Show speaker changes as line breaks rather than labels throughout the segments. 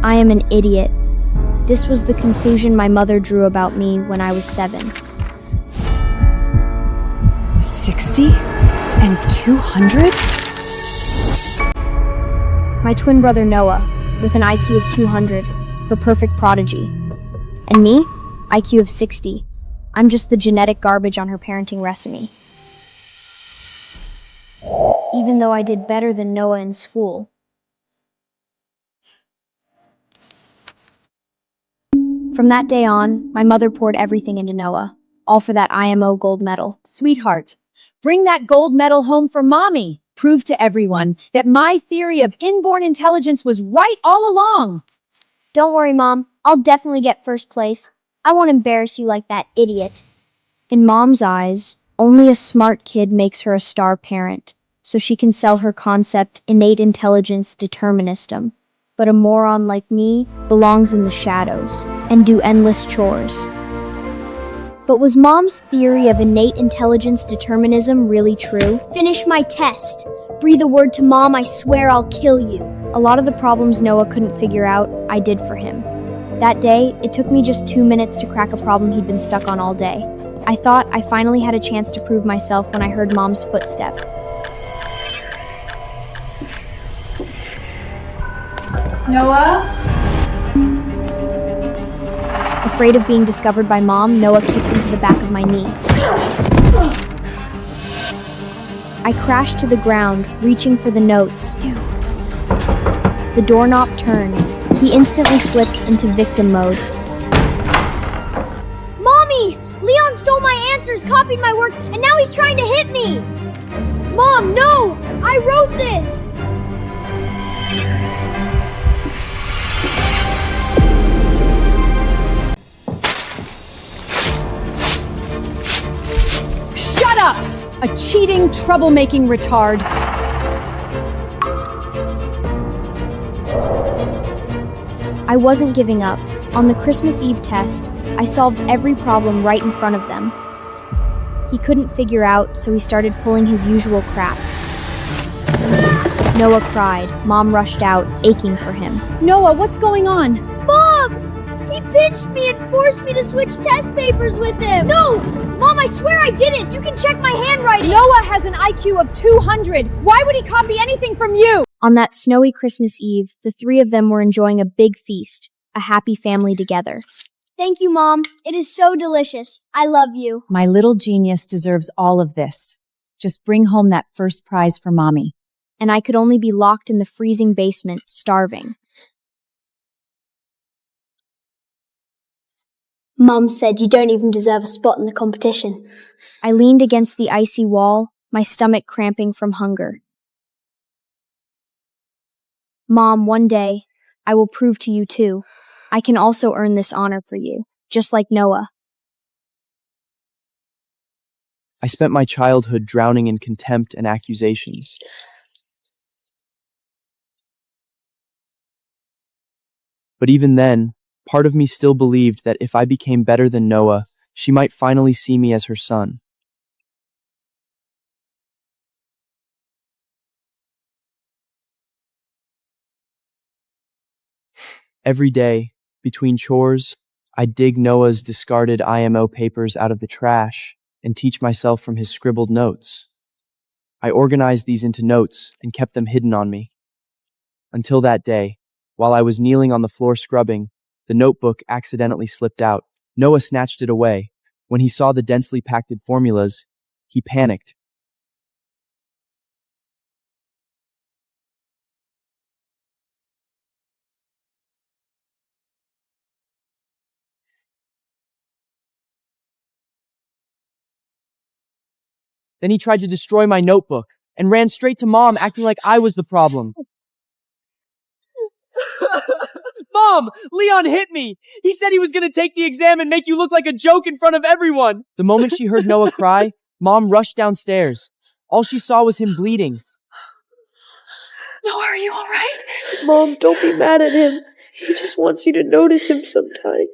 I am an idiot. This was the conclusion my mother drew about me when I was 7.
60 and 200?
My twin brother Noah, with an IQ of 200, the perfect prodigy. And me, IQ of 60. I'm just the genetic garbage on her parenting resume. Even though I did better than Noah in school. From that day on, my mother poured everything into Noah, all for that IMO gold medal.
Sweetheart, bring that gold medal home for Mommy. Prove to everyone that my theory of inborn intelligence was right all along.
Don't worry, Mom. I'll definitely get first place. I won't embarrass you like that idiot. In Mom's eyes, only a smart kid makes her a star parent, so she can sell her concept innate intelligence determinism. But a moron like me belongs in the shadows and do endless chores. But was Mom's theory of innate intelligence determinism really true? Finish my test. Breathe a word to Mom, I swear I'll kill you. A lot of the problems Noah couldn't figure out, I did for him. That day, it took me just 2 minutes to crack a problem he'd been stuck on all day. I thought I finally had a chance to prove myself when I heard Mom's footstep.
Noah?
Afraid of being discovered by Mom, Noah kicked into the back of my knee. I crashed to the ground, reaching for the notes. The doorknob turned. He instantly slipped into victim mode. Mommy! Leon stole my answers, copied my work, and now he's trying to hit me! Mom, no! I wrote this!
Shut up! A cheating, troublemaking retard.
I wasn't giving up. On the Christmas Eve test, I solved every problem right in front of them. He couldn't figure out, so he started pulling his usual crap. Noah cried. Mom rushed out, aching for him.
Noah, what's going on?
Mom! He pinched me and forced me to switch test papers with him! No! Mom, I swear I didn't! You can check my handwriting!
Noah has an IQ of 200. Why would he copy anything from you?
On that snowy Christmas Eve, the three of them were enjoying a big feast, a happy family together. Thank you, Mom. It is so delicious. I love you.
My little genius deserves all of this. Just bring home that first prize for Mommy.
And I could only be locked in the freezing basement, starving. Mom said you don't even deserve a spot in the competition. I leaned against the icy wall, my stomach cramping from hunger. Mom, one day, I will prove to you too. I can also earn this honor for you, just like Noah.
I spent my childhood drowning in contempt and accusations. But even then, part of me still believed that if I became better than Noah, she might finally see me as her son. Every day, between chores, I'd dig Noah's discarded IMO papers out of the trash and teach myself from his scribbled notes. I organized these into notes and kept them hidden on me. Until that day, while I was kneeling on the floor scrubbing, the notebook accidentally slipped out. Noah snatched it away. When he saw the densely packed formulas, he panicked. Then he tried to destroy my notebook and ran straight to Mom, acting like I was the problem. Mom, Leon hit me. He said he was going to take the exam and make you look like a joke in front of everyone. The moment she heard Noah cry, Mom rushed downstairs. All she saw was him bleeding.
Noah, are you all right?
Mom, don't be mad at him. He just wants you to notice him sometime.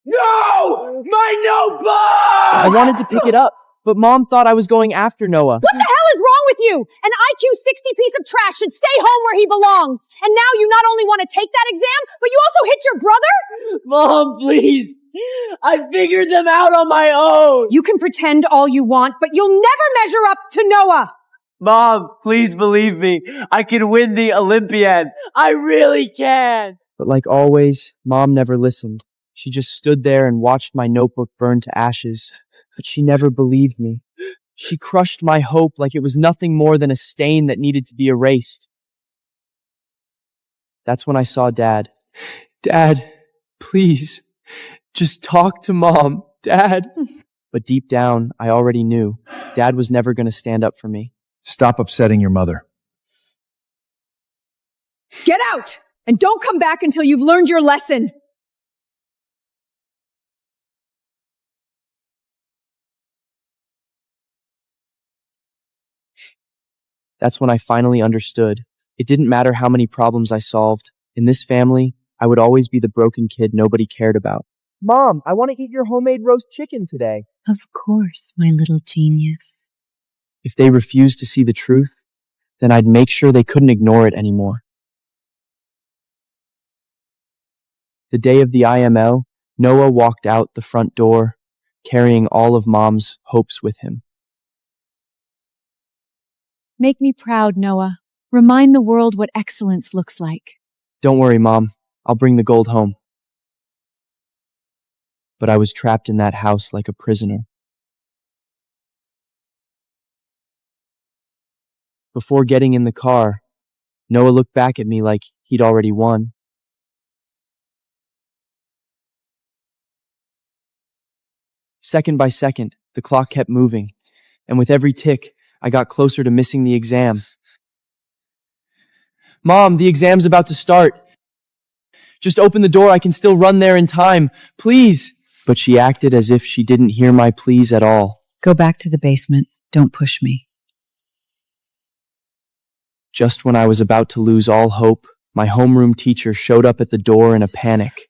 No! My notebook! I wanted to pick it up, but Mom thought I was going after Noah.
What the hell is wrong with you! An IQ 60 piece of trash should stay home where he belongs! And now you not only want to take that exam, but you also hit your brother?
Mom, please! I figured them out on my own!
You can pretend all you want, but you'll never measure up to Noah!
Mom, please believe me. I can win the Olympiad. I really can!
But like always, Mom never listened. She just stood there and watched my notebook burn to ashes. But she never believed me. She crushed my hope like it was nothing more than a stain that needed to be erased. That's when I saw Dad. Dad, please, just talk to Mom, Dad. But deep down, I already knew Dad was never going to stand up for me.
Stop upsetting your mother.
Get out! And don't come back until you've learned your lesson!
That's when I finally understood. It didn't matter how many problems I solved. In this family, I would always be the broken kid nobody cared about. Mom, I want to eat your homemade roast chicken today.
Of course, my little genius.
If they refused to see the truth, then I'd make sure they couldn't ignore it anymore. The day of the IMO, Noah walked out the front door, carrying all of Mom's hopes with him.
Make me proud, Noah. Remind the world what excellence looks like.
Don't worry, Mom. I'll bring the gold home. But I was trapped in that house like a prisoner. Before getting in the car, Noah looked back at me like he'd already won. Second by second, the clock kept moving, and with every tick, I got closer to missing the exam. Mom, the exam's about to start. Just open the door, I can still run there in time. Please. But she acted as if she didn't hear my pleas at all.
Go back to the basement. Don't push me.
Just when I was about to lose all hope, my homeroom teacher showed up at the door in a panic.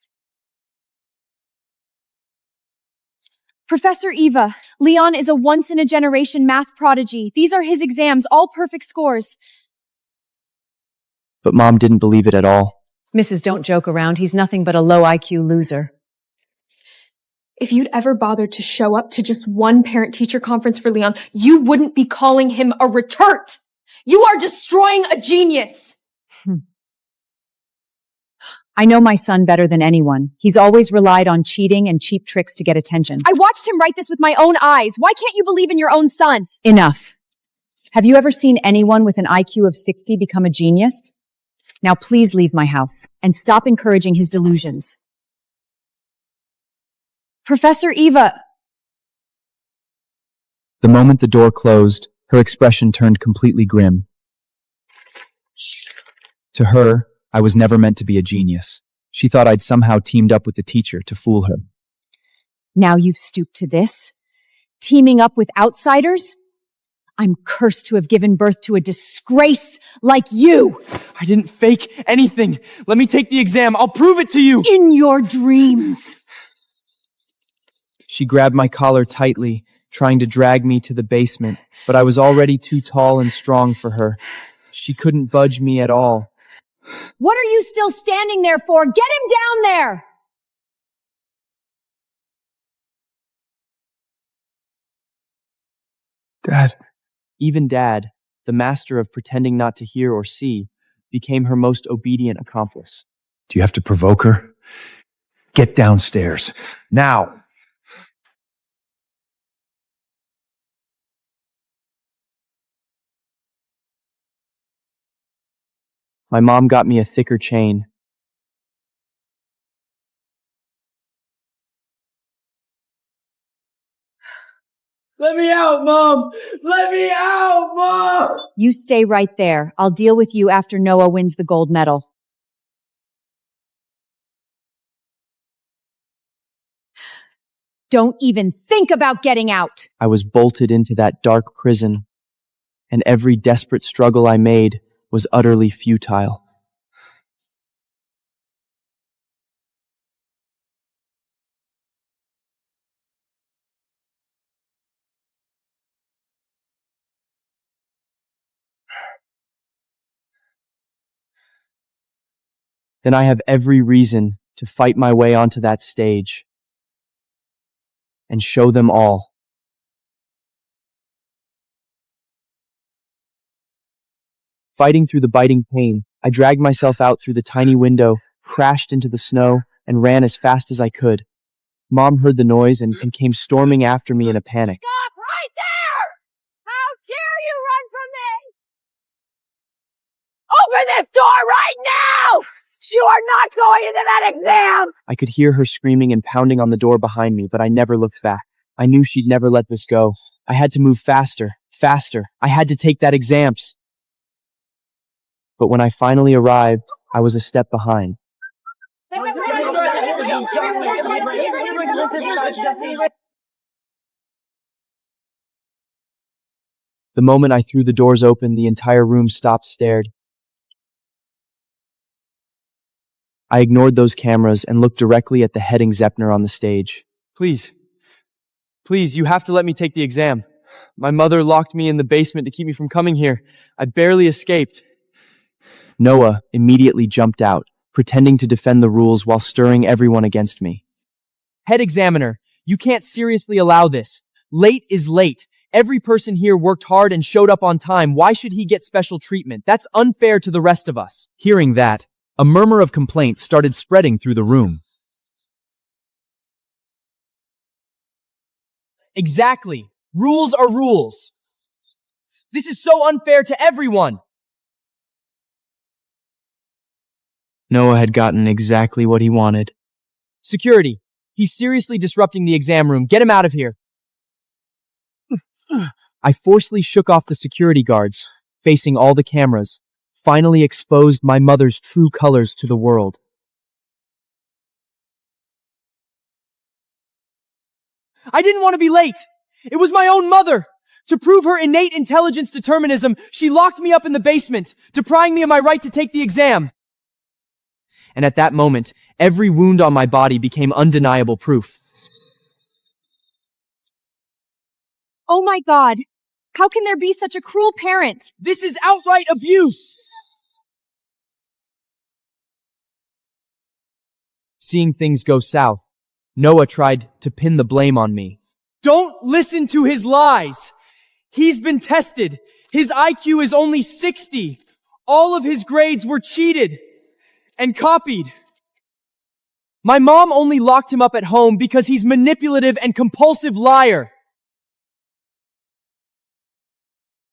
Professor Eva, Leon is a once-in-a-generation math prodigy. These are his exams, all perfect scores.
But Mom didn't believe it at all.
Mrs., don't joke around. He's nothing but a low IQ loser.
If you'd ever bothered to show up to just one parent-teacher conference for Leon, you wouldn't be calling him a retard. You are destroying a genius.
I know my son better than anyone. He's always relied on cheating and cheap tricks to get attention.
I watched him write this with my own eyes. Why can't you believe in your own son?
Enough. Have you ever seen anyone with an IQ of 60 become a genius? Now please leave my house and stop encouraging his delusions.
Professor Eva.
The moment the door closed, her expression turned completely grim. To her, I was never meant to be a genius. She thought I'd somehow teamed up with the teacher to fool her.
Now you've stooped to this? Teaming up with outsiders? I'm cursed to have given birth to a disgrace like you!
I didn't fake anything. Let me take the exam. I'll prove it to you.
In your dreams!
She grabbed my collar tightly, trying to drag me to the basement, but I was already too tall and strong for her. She couldn't budge me at all.
What are you still standing there for? Get him down there!
Dad.
Even Dad, the master of pretending not to hear or see, became her most obedient accomplice.
Do you have to provoke her? Get downstairs. Now!
My mom got me a thicker chain.
Let me out, Mom! Let me out, Mom!
You stay right there. I'll deal with you after Noah wins the gold medal. Don't even think about getting out!
I was bolted into that dark prison, and every desperate struggle I made was utterly futile. then I have every reason to fight my way onto that stage and show them all. Fighting through the biting pain, I dragged myself out through the tiny window, crashed into the snow, and ran as fast as I could. Mom heard the noise and came storming after me in a panic.
Stop right there! How dare you run from me? Open this door right now! You are not going into that exam!
I could hear her screaming and pounding on the door behind me, but I never looked back. I knew she'd never let this go. I had to move faster, faster. I had to take that exams. But when I finally arrived, I was a step behind. The moment I threw the doors open, the entire room stopped stared. I ignored those cameras and looked directly at the head examiner on the stage. Please, you have to let me take the exam. My mother locked me in the basement to keep me from coming here. I barely escaped. Noah immediately jumped out, pretending to defend the rules while stirring everyone against me. Head examiner, you can't seriously allow this. Late is late. Every person here worked hard and showed up on time. Why should he get special treatment? That's unfair to the rest of us. Hearing that, a murmur of complaints started spreading through the room. Exactly. Rules are rules. This is so unfair to everyone. Noah had gotten exactly what he wanted. Security, he's seriously disrupting the exam room. Get him out of here. I forcefully shook off the security guards, facing all the cameras, finally exposed my mother's true colors to the world. I didn't want to be late. It was my own mother. To prove her innate intelligence determinism, she locked me up in the basement, depriving me of my right to take the exam. And at that moment, every wound on my body became undeniable proof.
Oh my God! How can there be such a cruel parent?
This is outright abuse! Seeing things go south, Noah tried to pin the blame on me. Don't listen to his lies! He's been tested. His IQ is only 60. All of his grades were cheated and copied. My mom only locked him up at home because he's manipulative and compulsive liar.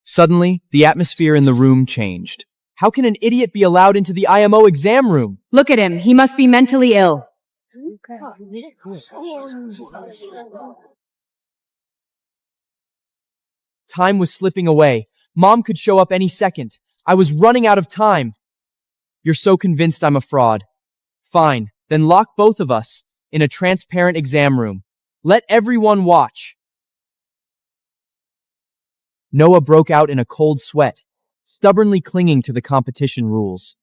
Suddenly, the atmosphere in the room changed. How can an idiot be allowed into the IMO exam room?
Look at him. He must be mentally ill.
Time was slipping away. Mom could show up any second. I was running out of time. You're so convinced I'm a fraud. Fine, then lock both of us in a transparent exam room. Let everyone watch. Noah broke out in a cold sweat, stubbornly clinging to the competition rules.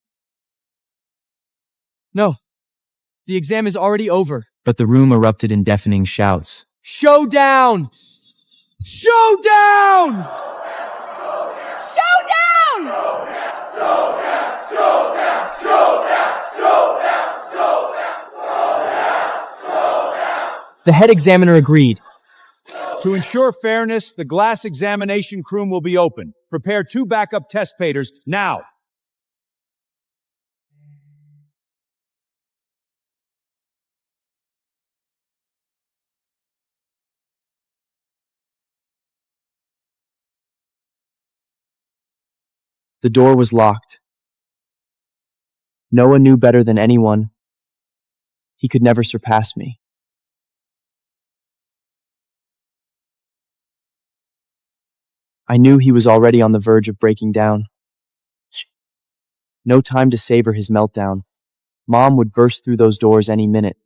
No, the exam is already over. But the room erupted in deafening shouts. Showdown! Showdown! The head examiner agreed.
To ensure fairness, the glass examination room will be open. Prepare 2 backup test papers now.
The door was locked. Noah knew better than anyone. He could never surpass me. I knew he was already on the verge of breaking down. No time to savor his meltdown. Mom would burst through those doors any minute.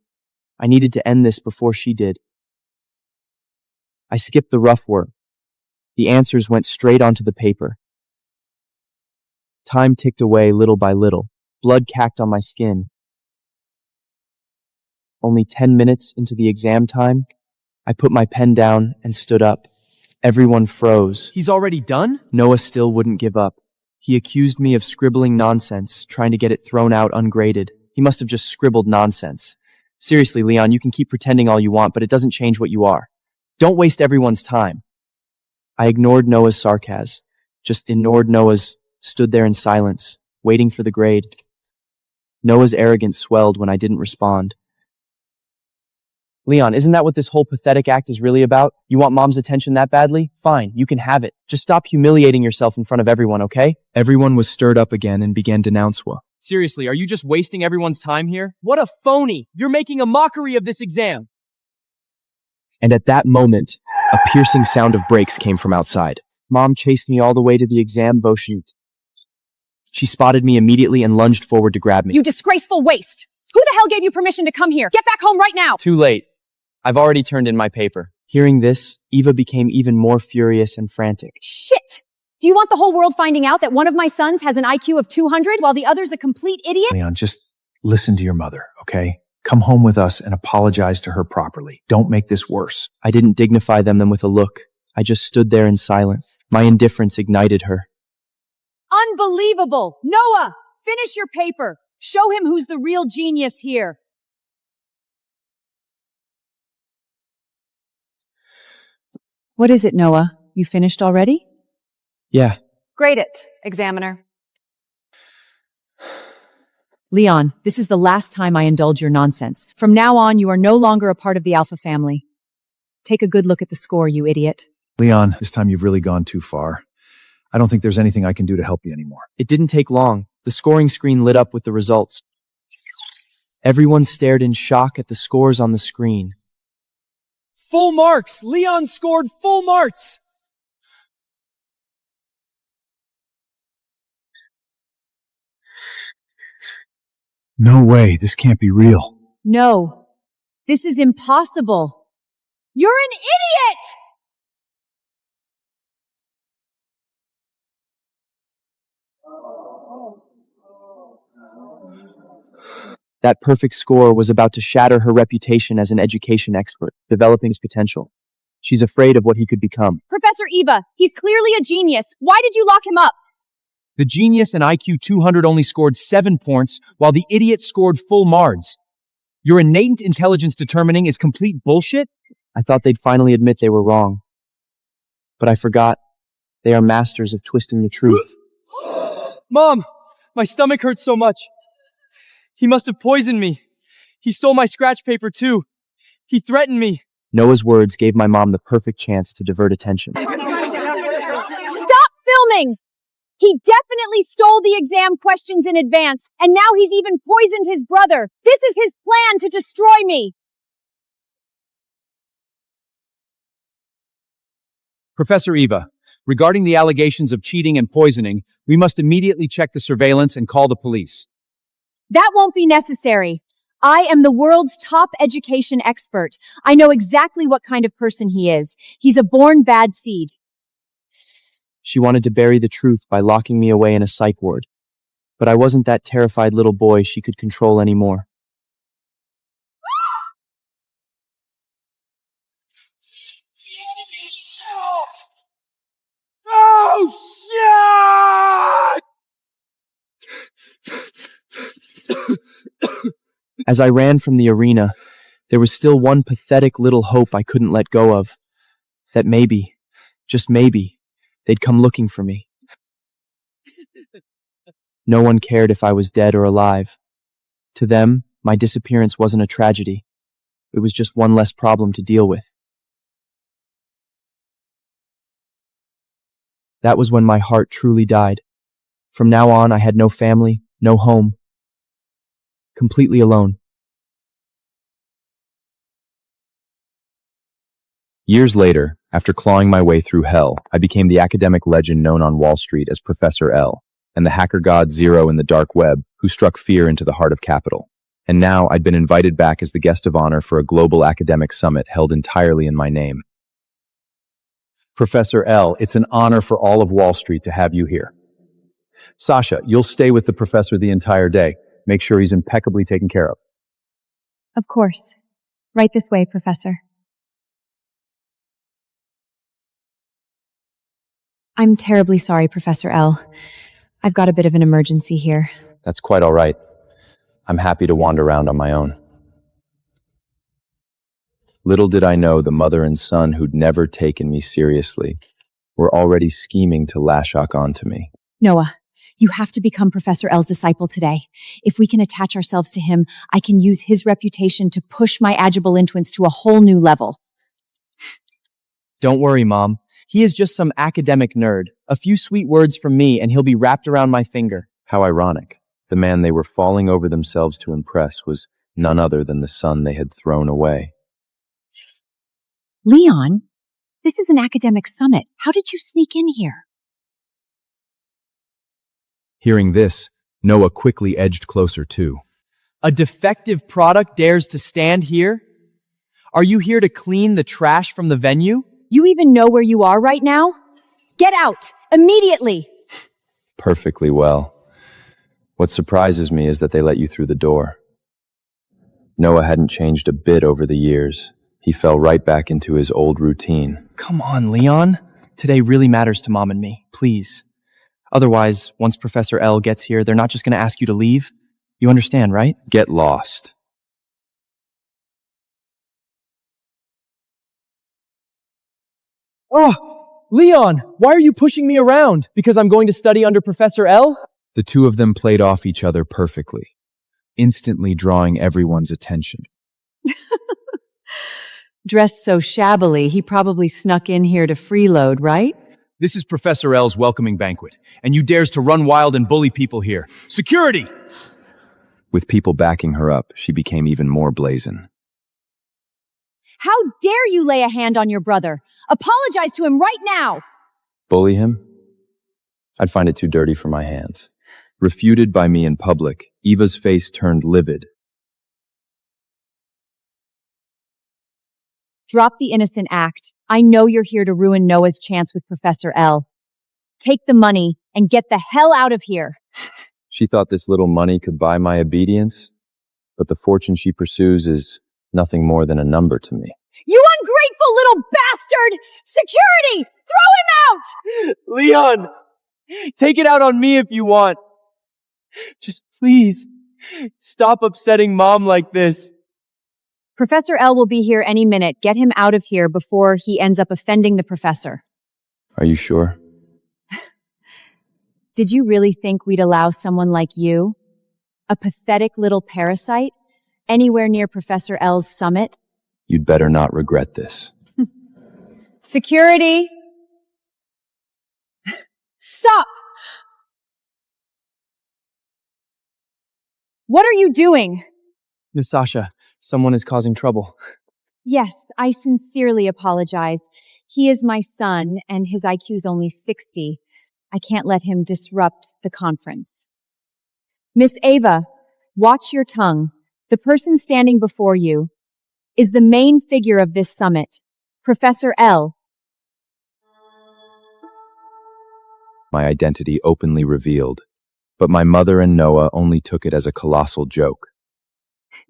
I needed to end this before she did. I skipped the rough work. The answers went straight onto the paper. Time ticked away little by little. Blood cacked on my skin. Only 10 minutes into the exam time, I put my pen down and stood up. Everyone froze. He's already done? Noah still wouldn't give up. He accused me of scribbling nonsense, trying to get it thrown out ungraded. He must have just scribbled nonsense. Seriously, Leon, you can keep pretending all you want, but it doesn't change what you are. Don't waste everyone's time. I ignored Noah's sarcasm. Just ignored Noah's, stood there in silence, waiting for the grade. Noah's arrogance swelled when I didn't respond. Leon, isn't that what this whole pathetic act is really about? You want mom's attention that badly? Fine, you can have it. Just stop humiliating yourself in front of everyone, okay? Everyone was stirred up again and began to denounce Wa. Seriously, are you just wasting everyone's time here? What a phony! You're making a mockery of this exam! And at that moment, a piercing sound of brakes came from outside. Mom chased me all the way to the exam sheet. She spotted me immediately and lunged forward to grab me.
You disgraceful waste! Who the hell gave you permission to come here? Get back home right now!
Too late. I've already turned in my paper. Hearing this, Eva became even more furious and frantic.
Shit! Do you want the whole world finding out that one of my sons has an IQ of 200 while the other's a complete idiot?
Leon, just listen to your mother, okay? Come home with us and apologize to her properly. Don't make this worse.
I didn't dignify them with a look. I just stood there in silence. My indifference ignited her.
Unbelievable! Noah! Finish your paper! Show him who's the real genius here! What is it, Noah? You finished already?
Yeah.
Grade it, examiner. Leon, this is the last time I indulge your nonsense. From now on, you are no longer a part of the Alpha family. Take a good look at the score, you idiot.
Leon, this time you've really gone too far. I don't think there's anything I can do to help you anymore.
It didn't take long. The scoring screen lit up with the results. Everyone stared in shock at the scores on the screen. Full marks! Leon scored full marks!
No way, this can't be real.
No, this is impossible. You're an idiot!
That perfect score was about to shatter her reputation as an education expert, developing his potential. She's afraid of what he could become.
Professor Eva, he's clearly a genius. Why did you lock him up?
The genius in IQ 200 only scored 7 points, while the idiot scored full marks. Your innate intelligence determining is complete bullshit?
I thought they'd finally admit they were wrong. But I forgot. They are masters of twisting the truth. Mom! My stomach hurts so much. He must have poisoned me. He stole my scratch paper too. He threatened me. Noah's words gave my mom the perfect chance to divert attention.
Stop filming! He definitely stole the exam questions in advance, and now he's even poisoned his brother. This is his plan to destroy me.
Professor Eva, regarding the allegations of cheating and poisoning, we must immediately check the surveillance and call the police.
That won't be necessary. I am the world's top education expert. I know exactly what kind of person he is. He's a born bad seed.
She wanted to bury the truth by locking me away in a psych ward. But I wasn't that terrified little boy she could control anymore.
Oh, shit!
As I ran from the arena, there was still one pathetic little hope I couldn't let go of. That maybe, just maybe, they'd come looking for me. No one cared if I was dead or alive. To them, my disappearance wasn't a tragedy. It was just one less problem to deal with. That was when my heart truly died. From now on, I had no family, no home. Completely alone.
Years later, after clawing my way through hell, I became the academic legend known on Wall Street as Professor L, and the hacker god Zero in the dark web who struck fear into the heart of capital. And now I'd been invited back as the guest of honor for a global academic summit held entirely in my name.
Professor L, it's an honor for all of Wall Street to have you here. Sasha, you'll stay with the professor the entire day. Make sure he's impeccably taken care of.
Of course. Right this way, Professor. I'm terribly sorry, Professor L. I've got a bit of an emergency here.
That's quite all right. I'm happy to wander around on my own. Little did I know the mother and son who'd never taken me seriously were already scheming to lash onto me.
Noah, you have to become Professor L's disciple today. If we can attach ourselves to him, I can use his reputation to push my agible influence to a whole new level.
Don't worry, Mom. He is just some academic nerd. A few sweet words from me and he'll be wrapped around my finger.
How ironic. The man they were falling over themselves to impress was none other than the son they had thrown away.
Leon, this is an academic summit. How did you sneak in here?
Hearing this, Noah quickly edged closer too.
A defective product dares to stand here? Are you here to clean the trash from the venue?
You even know where you are right now? Get out! Immediately!
Perfectly well. What surprises me is that they let you through the door. Noah hadn't changed a bit over the years. He fell right back into his old routine.
Come on, Leon. Today really matters to Mom and me. Please. Otherwise, once Professor L gets here, they're not just going to ask you to leave. You understand, right?
Get lost.
Oh, Leon, why are you pushing me around? Because I'm going to study under Professor L?
The two of them played off each other perfectly, instantly drawing everyone's attention.
Dressed so shabbily, he probably snuck in here to freeload, right?
This is Professor L's welcoming banquet, and you dares to run wild and bully people here. Security!
With people backing her up, she became even more brazen.
How dare you lay a hand on your brother? Apologize to him right now!
Bully him? I'd find it too dirty for my hands. Refuted by me in public, Eva's face turned livid.
Drop the innocent act. I know you're here to ruin Noah's chance with Professor L. Take the money and get the hell out of here.
She thought this little money could buy my obedience, but the fortune she pursues is nothing more than a number to me.
You ungrateful little bastard! Security! Throw him out!
Leon, take it out on me if you want. Just please, stop upsetting Mom like this.
Professor L will be here any minute. Get him out of here before he ends up offending the professor.
Are you sure?
Did you really think we'd allow someone like you, a pathetic little parasite, anywhere near Professor L's summit?
You'd better not regret this.
Security! Stop! What are you doing?
Miss Sasha, someone is causing trouble.
Yes, I sincerely apologize. He is my son, and his IQ's only 60. I can't let him disrupt the conference. Miss Eva, watch your tongue. The person standing before you is the main figure of this summit, Professor L.
My identity openly revealed, but my mother and Noah only took it as a colossal joke.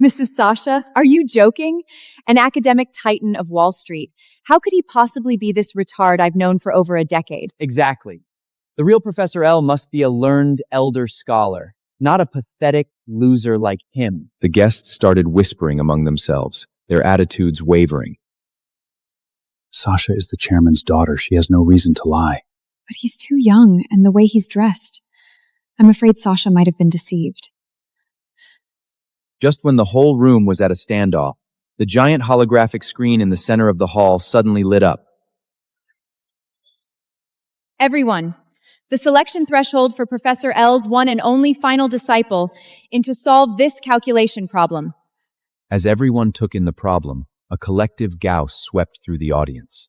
Mrs. Sasha, are you joking? An academic titan of Wall Street. How could he possibly be this retard I've known for over a decade?
Exactly. The real Professor L must be a learned elder scholar, not a pathetic loser like him.
The guests started whispering among themselves, their attitudes wavering.
Sasha is the chairman's daughter. She has no reason to lie.
But he's too young, and the way he's dressed. I'm afraid Sasha might have been deceived.
Just when the whole room was at a standoff, the giant holographic screen in the center of the hall suddenly lit up.
Everyone, the selection threshold for Professor L's one and only final disciple is to solve this calculation problem.
As everyone took in the problem, a collective gauss swept through the audience.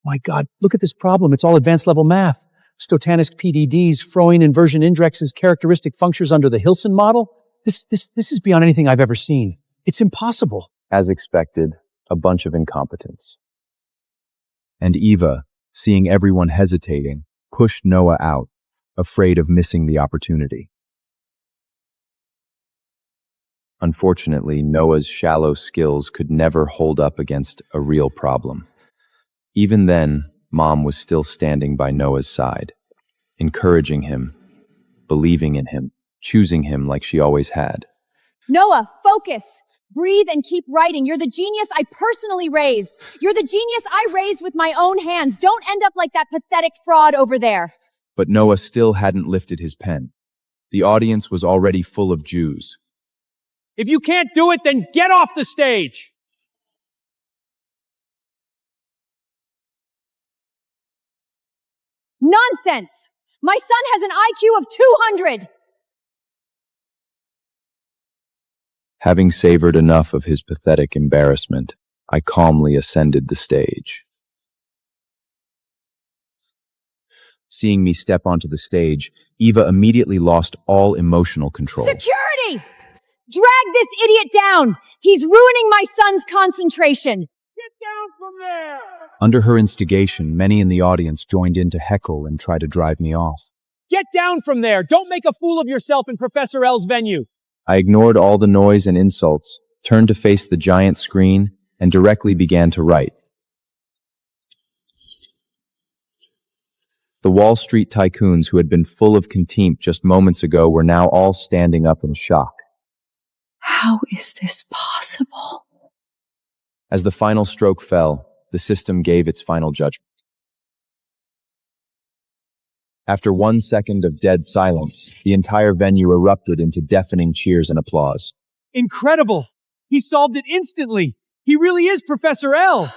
My God, look at this problem. It's all advanced level math. Stochastic PDDs, Freund inversion indexes, characteristic functions under the Hilson model. This is beyond anything I've ever seen. It's impossible.
As expected, a bunch of incompetence. And Eva, seeing everyone hesitating, pushed Noah out, afraid of missing the opportunity. Unfortunately, Noah's shallow skills could never hold up against a real problem. Even then, Mom was still standing by Noah's side, encouraging him, believing in him, choosing him like she always had.
Noah, focus! Breathe and keep writing. You're the genius I personally raised. You're the genius I raised with my own hands. Don't end up like that pathetic fraud over there.
But Noah still hadn't lifted his pen. The audience was already full of Jews.
If you can't do it, then get off the stage!
Nonsense! My son has an IQ of 200!
Having savored enough of his pathetic embarrassment, I calmly ascended the stage. Seeing me step onto the stage, Eva immediately lost all emotional control.
Security! Drag this idiot down! He's ruining my son's concentration!
Get down from there!
Under her instigation, many in the audience joined in to heckle and try to drive me off.
Get down from there! Don't make a fool of yourself in Professor L's venue!
I ignored all the noise and insults, turned to face the giant screen, and directly began to write. The Wall Street tycoons who had been full of contempt just moments ago were now all standing up in shock.
How is this possible?
As the final stroke fell, the system gave its final judgment. After 1 second of dead silence, the entire venue erupted into deafening cheers and applause.
Incredible! He solved it instantly! He really is Professor L!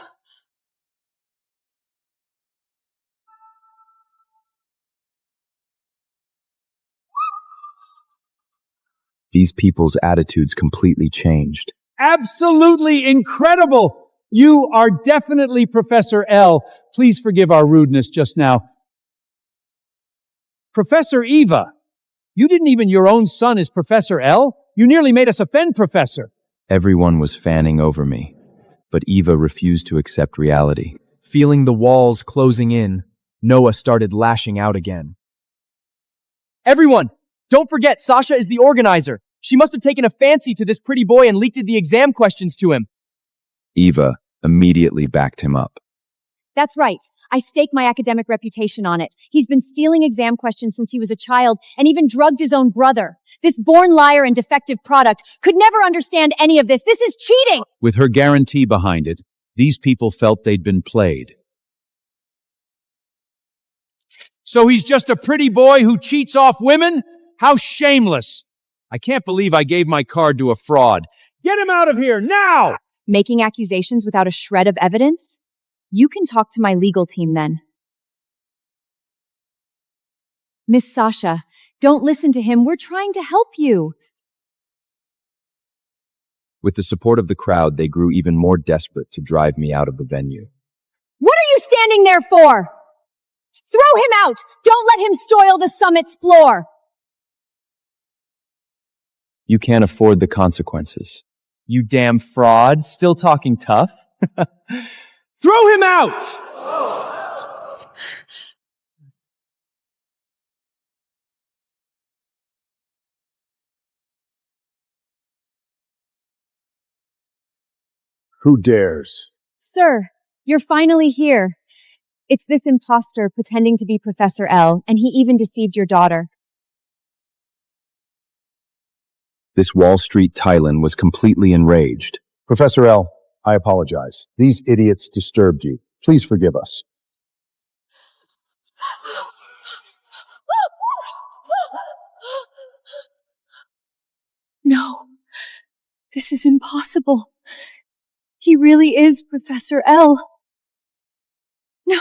These people's attitudes completely changed.
Absolutely incredible! You are definitely Professor L. Please forgive our rudeness just now. Professor Eva, you didn't even your own son is Professor L? You nearly made us offend Professor.
Everyone was fanning over me, but Eva refused to accept reality.
Feeling the walls closing in, Noah started lashing out again. Everyone, don't forget Sasha is the organizer. She must have taken a fancy to this pretty boy and leaked the exam questions to him.
Eva immediately backed him up.
That's right. I stake my academic reputation on it. He's been stealing exam questions since he was a child and even drugged his own brother. This born liar and defective product could never understand any of this. This is cheating!
With her guarantee behind it, these people felt they'd been played.
So he's just a pretty boy who cheats off women? How shameless! I can't believe I gave my card to a fraud. Get him out of here, now!
Making accusations without a shred of evidence? You can talk to my legal team then. Miss Sasha, don't listen to him. We're trying to help you.
With the support of the crowd, they grew even more desperate to drive me out of the venue.
What are you standing there for? Throw him out! Don't let him spoil the summit's floor!
You can't afford the consequences.
You damn fraud, still talking tough?
Throw him out!
Who dares?
Sir, you're finally here. It's this imposter pretending to be Professor L, and he even deceived your daughter.
This Wall Street Thailand was completely enraged.
Professor L, I apologize. These idiots disturbed you. Please forgive us.
No, this is impossible. He really is Professor L.
No.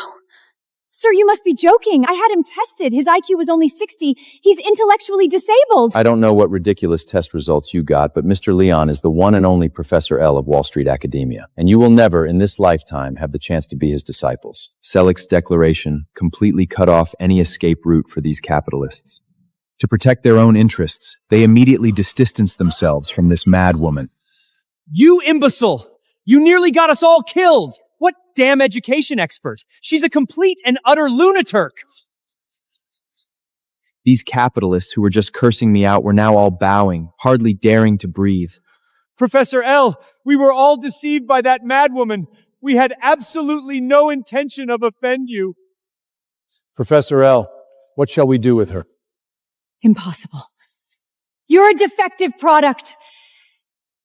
Sir, you must be joking. I had him tested. His IQ was only 60. He's intellectually disabled.
I don't know what ridiculous test results you got, but Mr. Leon is the one and only Professor L of Wall Street Academia, and you will never, in this lifetime, have the chance to be his disciples. Selig's declaration completely cut off any escape route for these capitalists. To protect their own interests, they immediately distanced themselves from this mad woman.
You imbecile! You nearly got us all killed! What damn education expert? She's a complete and utter lunatic!
These capitalists who were just cursing me out were now all bowing, hardly daring to breathe.
Professor L, we were all deceived by that madwoman. We had absolutely no intention of offend you. Professor L, what shall we do with her?
Impossible. You're a defective product.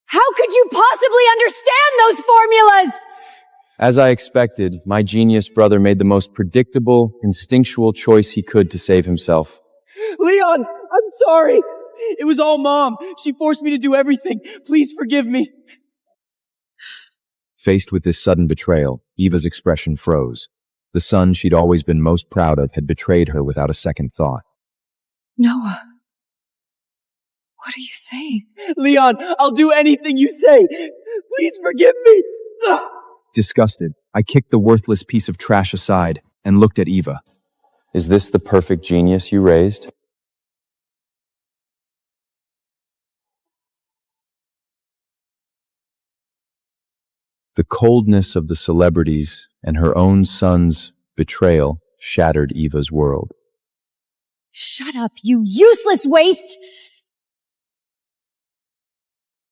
How could you possibly understand those formulas?
As I expected, my genius brother made the most predictable, instinctual choice he could to save himself.
Leon, I'm sorry. It was all Mom. She forced me to do everything. Please forgive me.
Faced with this sudden betrayal, Eva's expression froze. The son she'd always been most proud of had betrayed her without a second thought.
Noah, what are you saying?
Leon, I'll do anything you say. Please forgive me. Ugh.
Disgusted, I kicked the worthless piece of trash aside and looked at Eva. Is this the perfect genius you raised? The coldness of the celebrities and her own son's betrayal shattered Eva's world.
Shut up, you useless waste!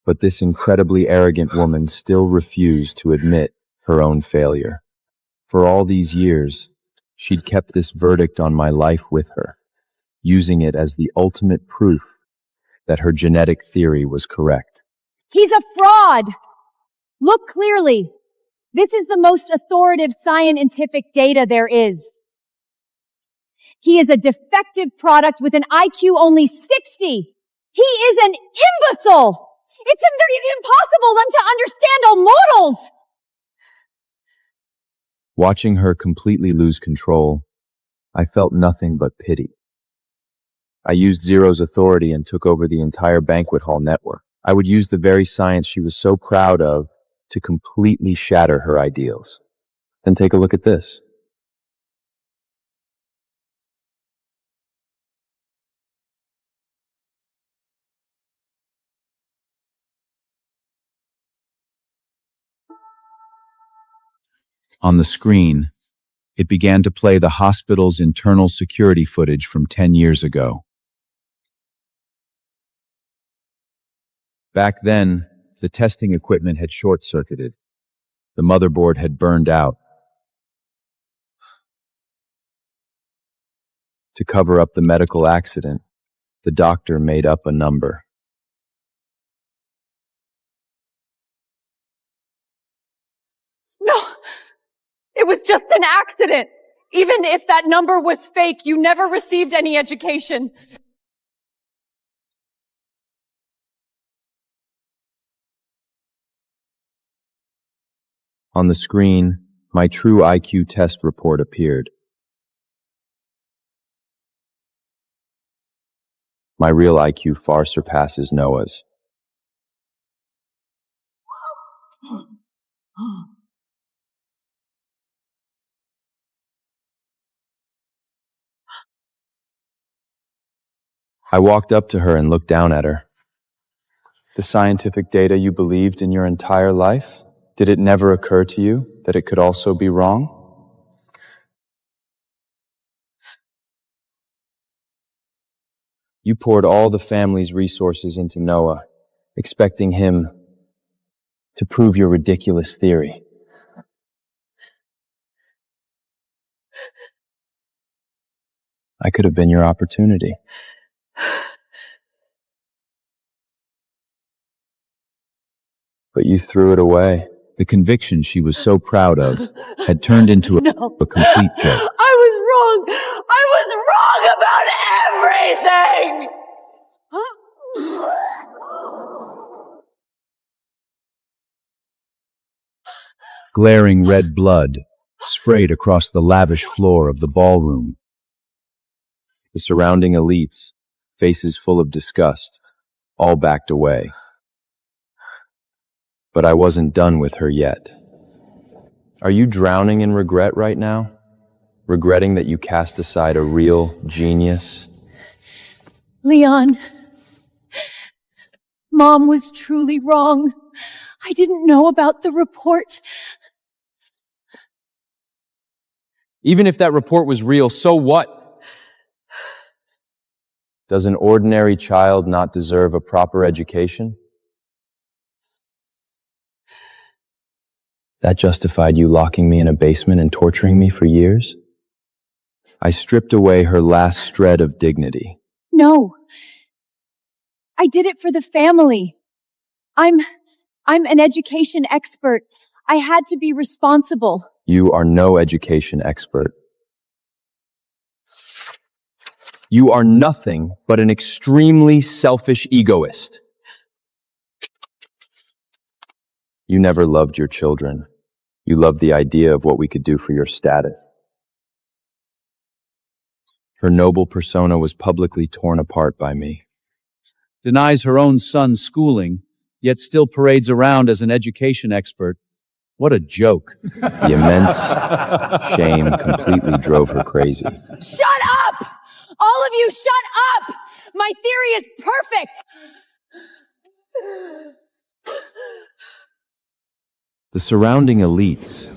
But this incredibly arrogant woman still refused to admit her own failure. For all these years, she'd kept this verdict on my life with her, using it as the ultimate proof that her genetic theory was correct.
He's a fraud! Look clearly. This is the most authoritative scientific data there is. He is a defective product with an IQ only 60. He is an imbecile! It's impossible then to understand all mortals!
Watching her completely lose control, I felt nothing but pity. I used Zero's authority and took over the entire banquet hall network. I would use the very science she was so proud of to completely shatter her ideals. Then take a look at this.
On the screen, it began to play the hospital's internal security footage from 10 years ago. Back then, the testing equipment had short-circuited. The motherboard had burned out. To cover up the medical accident, the doctor made up a number.
No! It was just an accident! Even if that number was fake, you never received any education.
On the screen, my true IQ test report appeared. My real IQ far surpasses Noah's. I walked up to her and looked down at her. The scientific data you believed in your entire life? Did it never occur to you that it could also be wrong? You poured all the family's resources into Noah, expecting him to prove your ridiculous theory. I could have been your opportunity. But you threw it away. The conviction she was so proud of had turned into a complete joke.
I was wrong. I was wrong about everything.
Glaring red blood sprayed across the lavish floor of the ballroom.
The surrounding elites, faces full of disgust, all backed away. But I wasn't done with her yet. Are you drowning in regret right now? Regretting that you cast aside a real genius?
Leon, Mom was truly wrong. I didn't know about the report.
Even if that report was real, so what? Does an ordinary child not deserve a proper education? That justified you locking me in a basement and torturing me for years? I stripped away her last shred of dignity.
No. I did it for the family. I'm an education expert. I had to be responsible.
You are no education expert. You are nothing but an extremely selfish egoist. You never loved your children. You loved the idea of what we could do for your status. Her noble persona was publicly torn apart by me.
Denies her own son's schooling, yet still parades around as an education expert. What a joke.
The immense shame completely drove her crazy.
Shut up! All of you, shut up! My theory is perfect!
The surrounding elites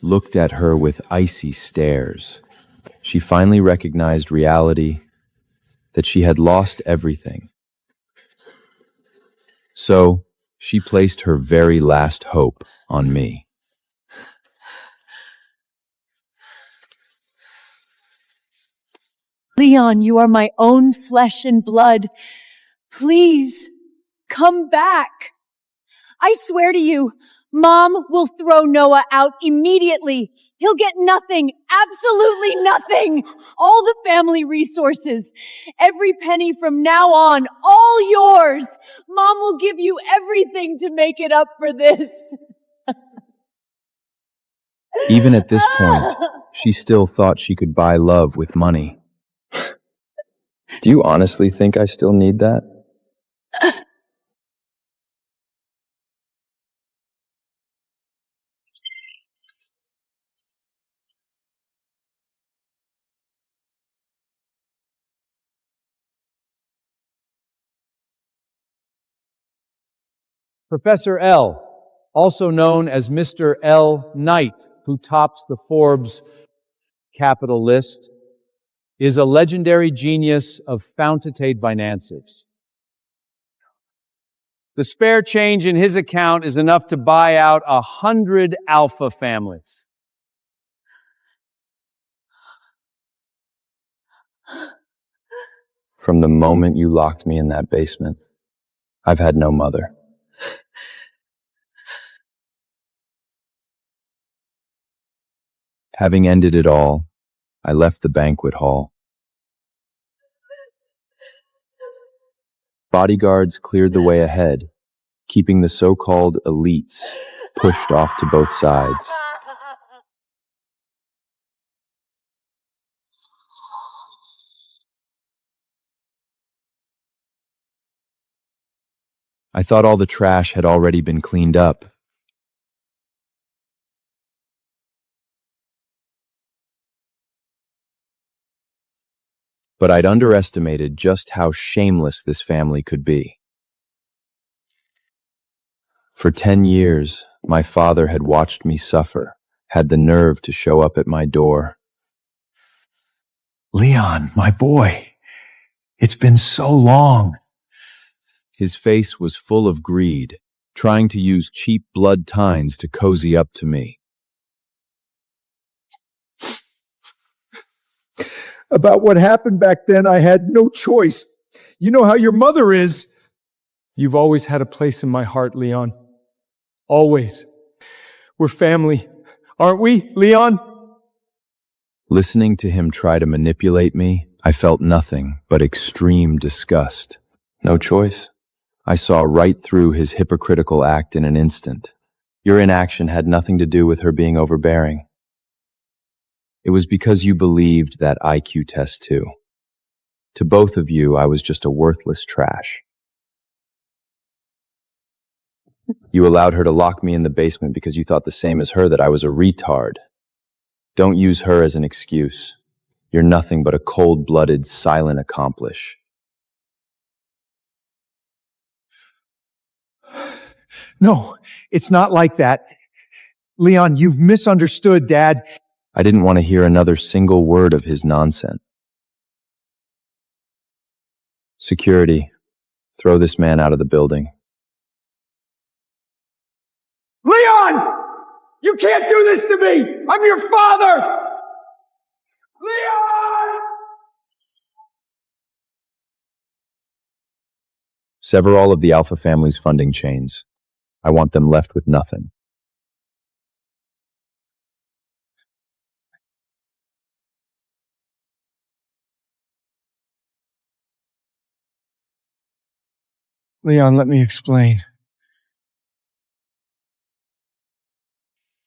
looked at her with icy stares. She finally recognized reality, that she had lost everything. So, she placed her very last hope on me.
Leon, you are my own flesh and blood. Please, come back. I swear to you, Mom will throw Noah out immediately. He'll get nothing, absolutely nothing. All the family resources, every penny from now on, all yours. Mom will give you everything to make it up for this.
Even at this point, she still thought she could buy love with money. Do you honestly think I still need that?
Professor L, also known as Mr. L. Knight, who tops the Forbes capital list, is a legendary genius of fountate finances. The spare change in his account is enough to buy out 100 alpha families.
From the moment you locked me in that basement, I've had no mother. Having ended it all, I left the banquet hall. Bodyguards cleared the way ahead, keeping the so-called elites pushed off to both sides. I thought all the trash had already been cleaned up. But I'd underestimated just how shameless this family could be. For 10 years, my father had watched me suffer, had the nerve to show up at my door.
Leon, my boy, it's been so long.
His face was full of greed, trying to use cheap blood tines to cozy up to me.
About what happened back then, I had no choice. You know how your mother is.
You've always had a place in my heart, Leon. Always. We're family, aren't we, Leon?
Listening to him try to manipulate me, I felt nothing but extreme disgust. No choice. I saw right through his hypocritical act in an instant. Your inaction had nothing to do with her being overbearing. It was because you believed that IQ test too. To both of you, I was just a worthless trash. You allowed her to lock me in the basement because you thought the same as her, that I was a retard. Don't use her as an excuse. You're nothing but a cold-blooded, silent accomplice.
No, it's not like that. Leon, you've misunderstood, Dad.
I didn't want to hear another single word of his nonsense. Security, throw this man out of the building.
Leon! You can't do this to me! I'm your father! Leon!
Sever all of the Alpha family's funding chains. I want them left with nothing.
Leon, let me explain.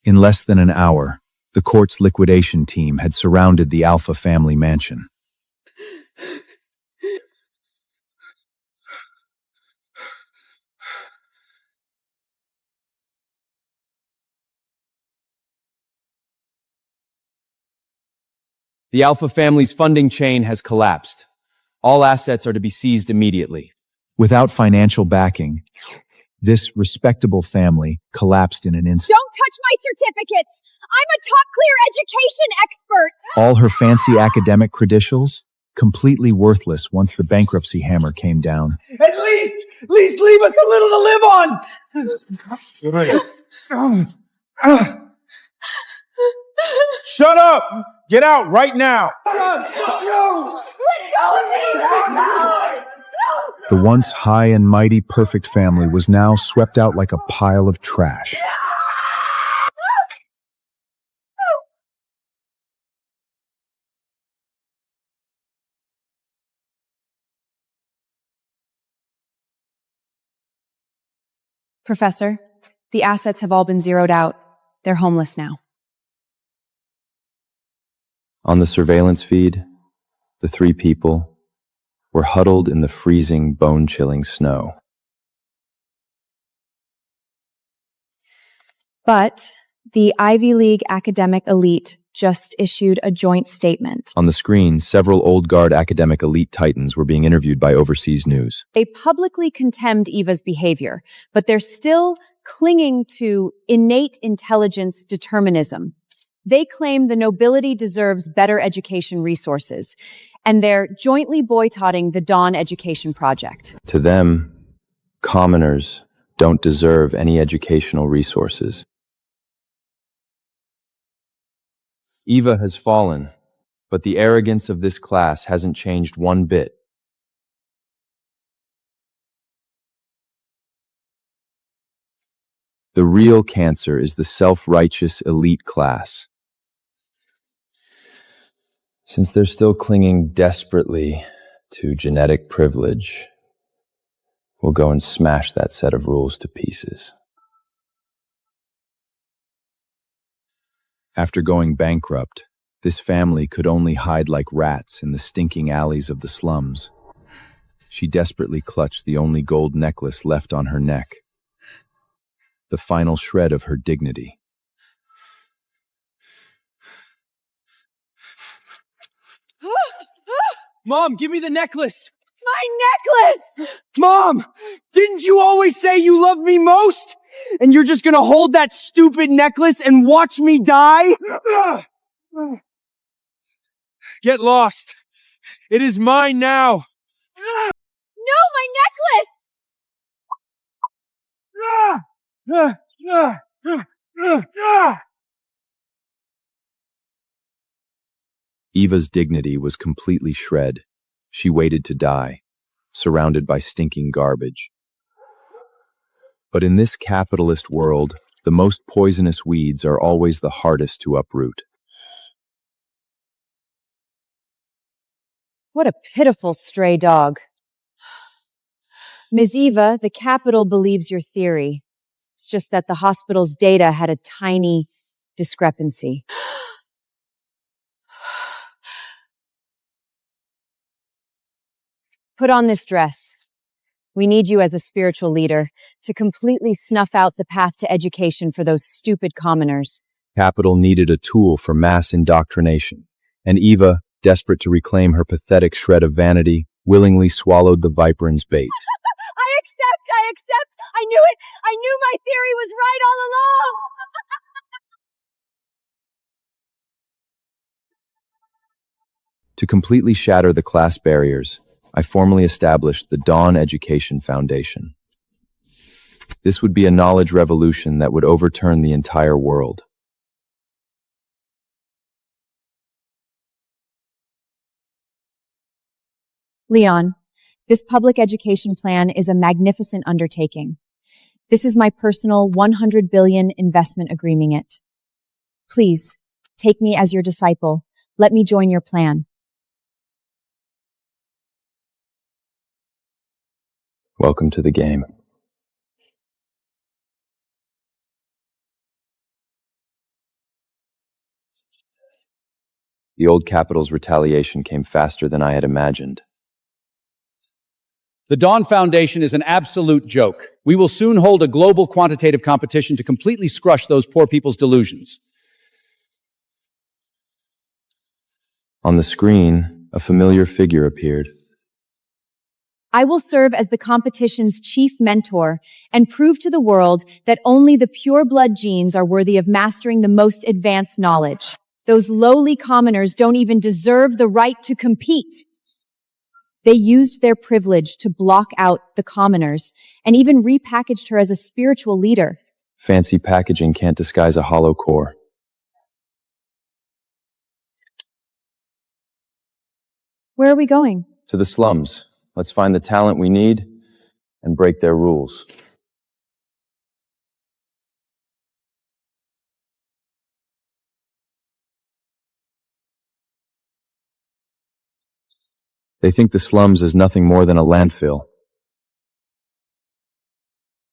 In less than an hour, the court's liquidation team had surrounded the Alpha family mansion.
The Alpha family's funding chain has collapsed. All assets are to be seized immediately.
Without financial backing, this respectable family collapsed in an instant.
Don't touch my certificates! I'm a top clear education expert!
All her fancy academic credentials, completely worthless once the bankruptcy hammer came down.
At least leave us a little to live on!
Shut up! Get out right now!
The once high and mighty perfect family was now swept out like a pile of trash.
Professor, the assets have all been zeroed out. They're homeless now.
On the surveillance feed, the three people were huddled in the freezing, bone-chilling snow.
But the Ivy League academic elite just issued a joint statement.
On the screen, several old guard academic elite titans were being interviewed by overseas news.
They publicly contemned Eva's behavior, but they're still clinging to innate intelligence determinism. They claim the nobility deserves better education resources, and they're jointly boycotting the Dawn Education Project.
To them, commoners don't deserve any educational resources. Eva has fallen, but the arrogance of this class hasn't changed one bit. The real cancer is the self-righteous elite class. Since they're still clinging desperately to genetic privilege, we'll go and smash that set of rules to pieces. After going bankrupt, this family could only hide like rats in the stinking alleys of the slums. She desperately clutched the only gold necklace left on her neck, the final shred of her dignity.
Mom, give me the necklace!
My necklace!
Mom! Didn't you always say you love me most? And you're just gonna hold that stupid necklace and watch me die?
Get lost. It is mine now.
No, my necklace!
Eva's dignity was completely shred. She waited to die, surrounded by stinking garbage. But in this capitalist world, the most poisonous weeds are always the hardest to uproot.
What a pitiful stray dog. Ms. Eva, the Capitol believes your theory. It's just that the hospital's data had a tiny discrepancy. Put on this dress. We need you as a spiritual leader to completely snuff out the path to education for those stupid commoners.
Capitol needed a tool for mass indoctrination, and Eva, desperate to reclaim her pathetic shred of vanity, willingly swallowed the viper's bait.
I accept. I knew it. I knew my theory was right all along.
To completely shatter the class barriers, I formally established the Dawn Education Foundation. This would be a knowledge revolution that would overturn the entire world.
Leon, this public education plan is a magnificent undertaking. This is my personal 100 billion investment agreement. Please, take me as your disciple. Let me join your plan.
Welcome to the game. The old capital's retaliation came faster than I had imagined.
The Dawn Foundation is an absolute joke. We will soon hold a global quantitative competition to completely crush those poor people's delusions.
On the screen, a familiar figure appeared.
I will serve as the competition's chief mentor and prove to the world that only the pure blood genes are worthy of mastering the most advanced knowledge. Those lowly commoners don't even deserve the right to compete. They used their privilege to block out the commoners and even repackaged her as a spiritual leader.
Fancy packaging can't disguise a hollow core.
Where are we going?
To the slums. Let's find the talent we need and break their rules. They think the slums is nothing more than a landfill.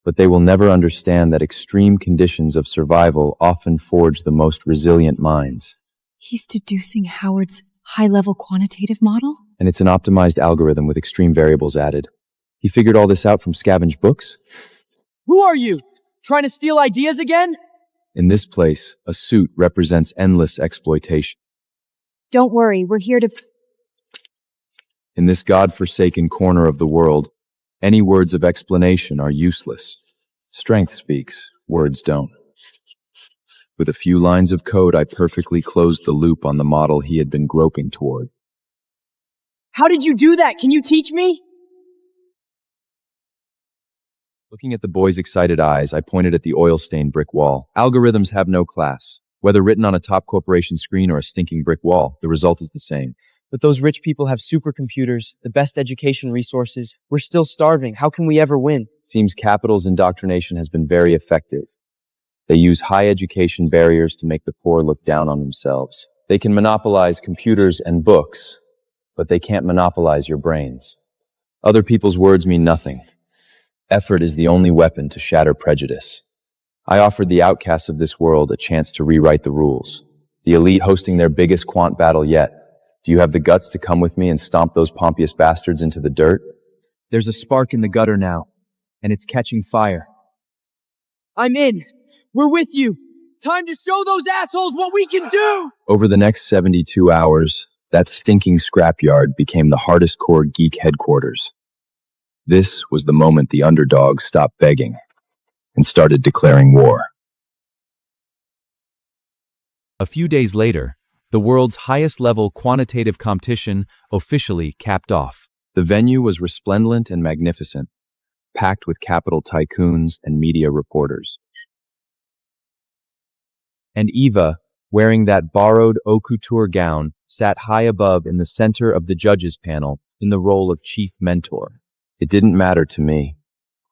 But they will never understand that extreme conditions of survival often forge the most resilient minds.
He's deducing Howard's high-level quantitative model?
And it's an optimized algorithm with extreme variables added. He figured all this out from scavenged books?
Who are you? Trying to steal ideas again?
In this place, a suit represents endless exploitation.
Don't worry, we're here to...
In this God-forsaken corner of the world, any words of explanation are useless. Strength speaks, words don't. With a few lines of code, I perfectly closed the loop on the model he had been groping toward.
How did you do that? Can you teach me?
Looking at the boy's excited eyes, I pointed at the oil-stained brick wall. Algorithms have no class. Whether written on a top corporation screen or a stinking brick wall, the result is the same.
But those rich people have supercomputers, the best education resources. We're still starving. How can we ever win?
It seems capital's indoctrination has been very effective. They use high education barriers to make the poor look down on themselves. They can monopolize computers and books, but they can't monopolize your brains. Other people's words mean nothing. Effort is the only weapon to shatter prejudice. I offered the outcasts of this world a chance to rewrite the rules. The elite hosting their biggest quant battle yet. Do you have the guts to come with me and stomp those Pompeius bastards into the dirt?
There's a spark in the gutter now, and it's catching fire. I'm in. We're with you. Time to show those assholes what we can do!
Over the next 72 hours, that stinking scrapyard became the hardest core geek headquarters. This was the moment the underdogs stopped begging and started declaring war.
A few days later, the world's highest-level quantitative competition officially capped off.
The venue was resplendent and magnificent, packed with capital tycoons and media reporters. And Eva, wearing that borrowed haute couture gown, sat high above in the center of the judges' panel in the role of chief mentor. It didn't matter to me.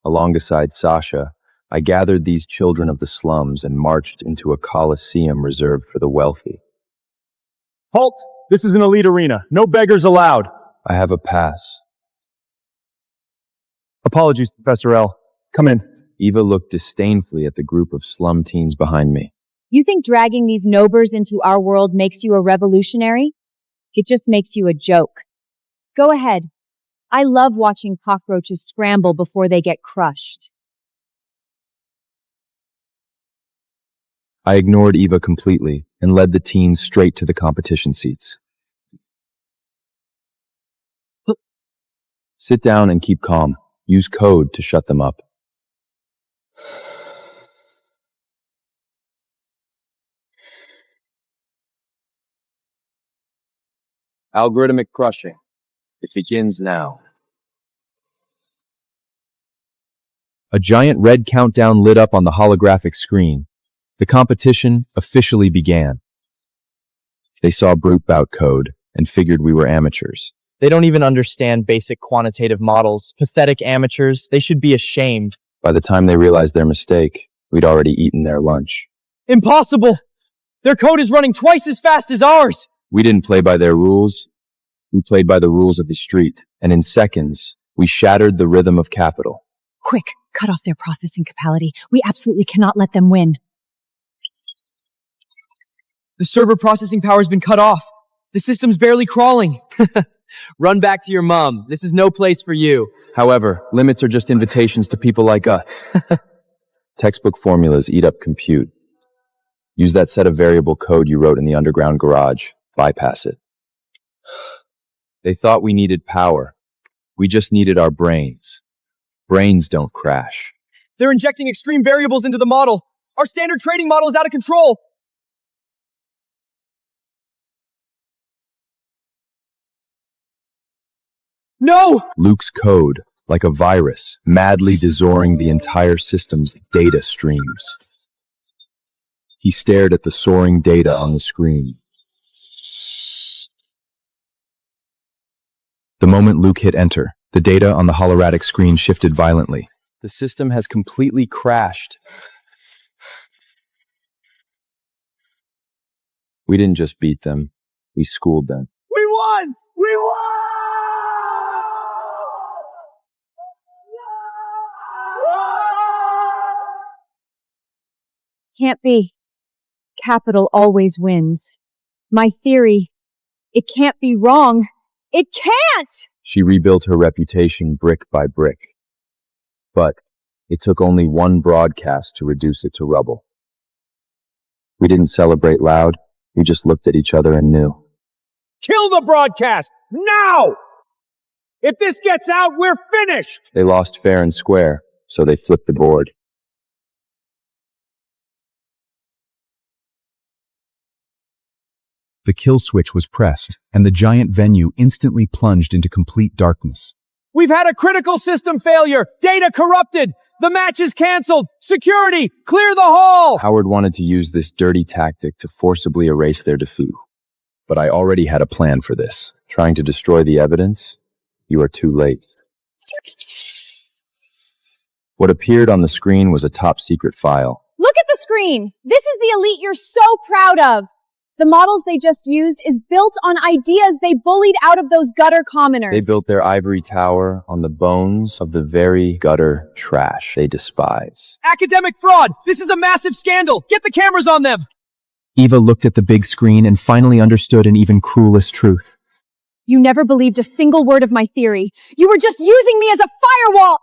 Alongside Sasha, I gathered these children of the slums and marched into a coliseum reserved for the wealthy.
Halt! This is an elite arena. No beggars allowed.
I have a pass.
Apologies, Professor L. Come in.
Eva looked disdainfully at the group of slum teens behind me.
You think dragging these nobers into our world makes you a revolutionary? It just makes you a joke. Go ahead. I love watching cockroaches scramble before they get crushed.
I ignored Eva completely and led the teens straight to the competition seats. Sit down and keep calm. Use code to shut them up. Algorithmic crushing. It begins now. A giant red countdown lit up on the holographic screen. The competition officially began. They saw brute bout code and figured we were amateurs.
They don't even understand basic quantitative models. Pathetic amateurs. They should be ashamed.
By the time they realized their mistake, we'd already eaten their lunch.
Impossible! Their code is running twice as fast as ours!
We didn't play by their rules. We played by the rules of the street. And in seconds, we shattered the rhythm of capital.
Quick, cut off their processing capacity. We absolutely cannot let them win.
The server processing power's been cut off. The system's barely crawling. Run back to your mom. This is no place for you.
However, limits are just invitations to people like us. Textbook formulas eat up compute. Use that set of variable code you wrote in the underground garage. Bypass it. They thought we needed power. We just needed our brains. Brains don't crash.
They're injecting extreme variables into the model. Our standard trading model is out of control. No!
Luke's code, like a virus, madly desoring the entire system's data streams. He stared at the soaring data on the screen. The moment Luke hit enter, the data on the holoratic screen shifted violently.
The system has completely crashed.
We didn't just beat them, we schooled them.
We won! We won!
Can't be. Capital always wins. My theory, it can't be wrong. It can't!
She rebuilt her reputation brick by brick. But it took only one broadcast to reduce it to rubble. We didn't celebrate loud, we just looked at each other and knew.
Kill the broadcast! Now! If this gets out, we're finished!
They lost fair and square, so they flipped the board.
The kill switch was pressed, and the giant venue instantly plunged into complete darkness.
We've had a critical system failure! Data corrupted! The match is canceled! Security! Clear the hall!
Howard wanted to use this dirty tactic to forcibly erase their defeat. But I already had a plan for this. Trying to destroy the evidence? You are too late. What appeared on the screen was a top-secret file.
Look at the screen! This is the elite you're so proud of! The models they just used is built on ideas they bullied out of those gutter commoners.
They built their ivory tower on the bones of the very gutter trash they despise.
Academic fraud! This is a massive scandal! Get the cameras on them!
Eva looked at the big screen and finally understood an even cruelest truth.
You never believed a single word of my theory. You were just using me as a firewall!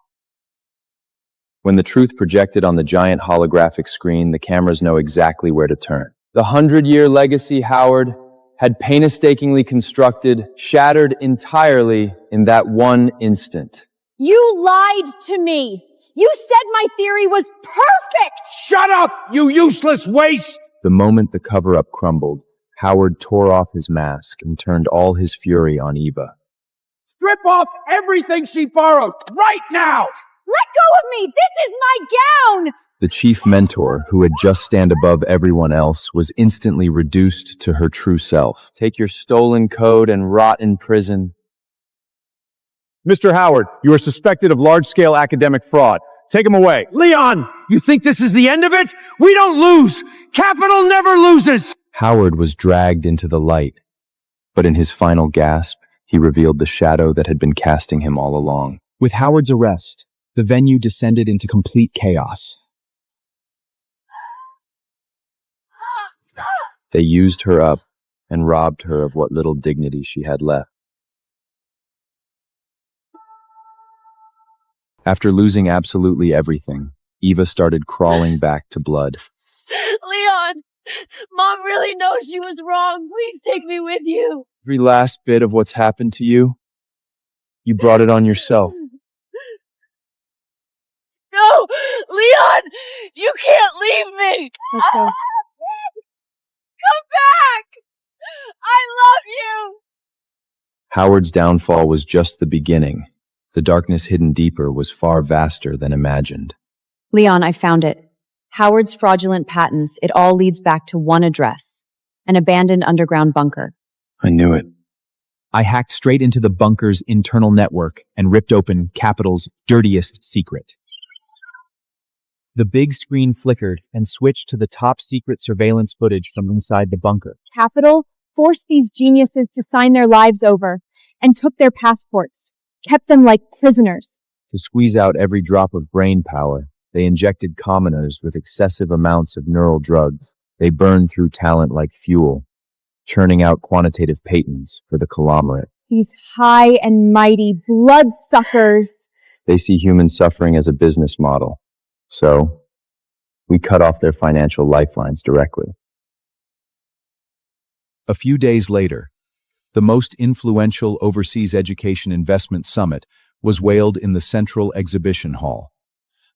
When the truth projected on the giant holographic screen, the cameras know exactly where to turn. The 100-year legacy Howard had painstakingly constructed shattered entirely in that one instant.
You lied to me! You said my theory was perfect!
Shut up, you useless waste!
The moment the cover-up crumbled, Howard tore off his mask and turned all his fury on Eva.
Strip off everything she borrowed, right now!
Let go of me! This is my gown!
The chief mentor, who had just stand above everyone else, was instantly reduced to her true self. Take your stolen code and rot in prison.
Mr. Howard, you are suspected of large-scale academic fraud. Take him away.
Leon, you think this is the end of it? We don't lose! Capital never loses!
Howard was dragged into the light, but in his final gasp, he revealed the shadow that had been casting him all along.
With Howard's arrest, the venue descended into complete chaos.
They used her up and robbed her of what little dignity she had left. After losing absolutely everything, Eva started crawling back to blood.
Leon! Mom really knows she was wrong. Please take me with you.
Every last bit of what's happened to you, you brought it on yourself.
No! Leon! You can't leave me!
Let's go.
Come back! I love you!
Howard's downfall was just the beginning. The darkness hidden deeper was far vaster than imagined.
Leon, I found it. Howard's fraudulent patents, it all leads back to one address, an abandoned underground bunker.
I knew it.
I hacked straight into the bunker's internal network and ripped open Capital's dirtiest secret. The big screen flickered and switched to the top secret surveillance footage from inside the bunker.
Capital forced these geniuses to sign their lives over and took their passports, kept them like prisoners.
To squeeze out every drop of brain power, they injected commoners with excessive amounts of neural drugs. They burned through talent like fuel, churning out quantitative patents for the conglomerate.
These high and mighty bloodsuckers.
They see human suffering as a business model. So, we cut off their financial lifelines directly.
A few days later, the most influential overseas education investment summit was held in the Central Exhibition Hall.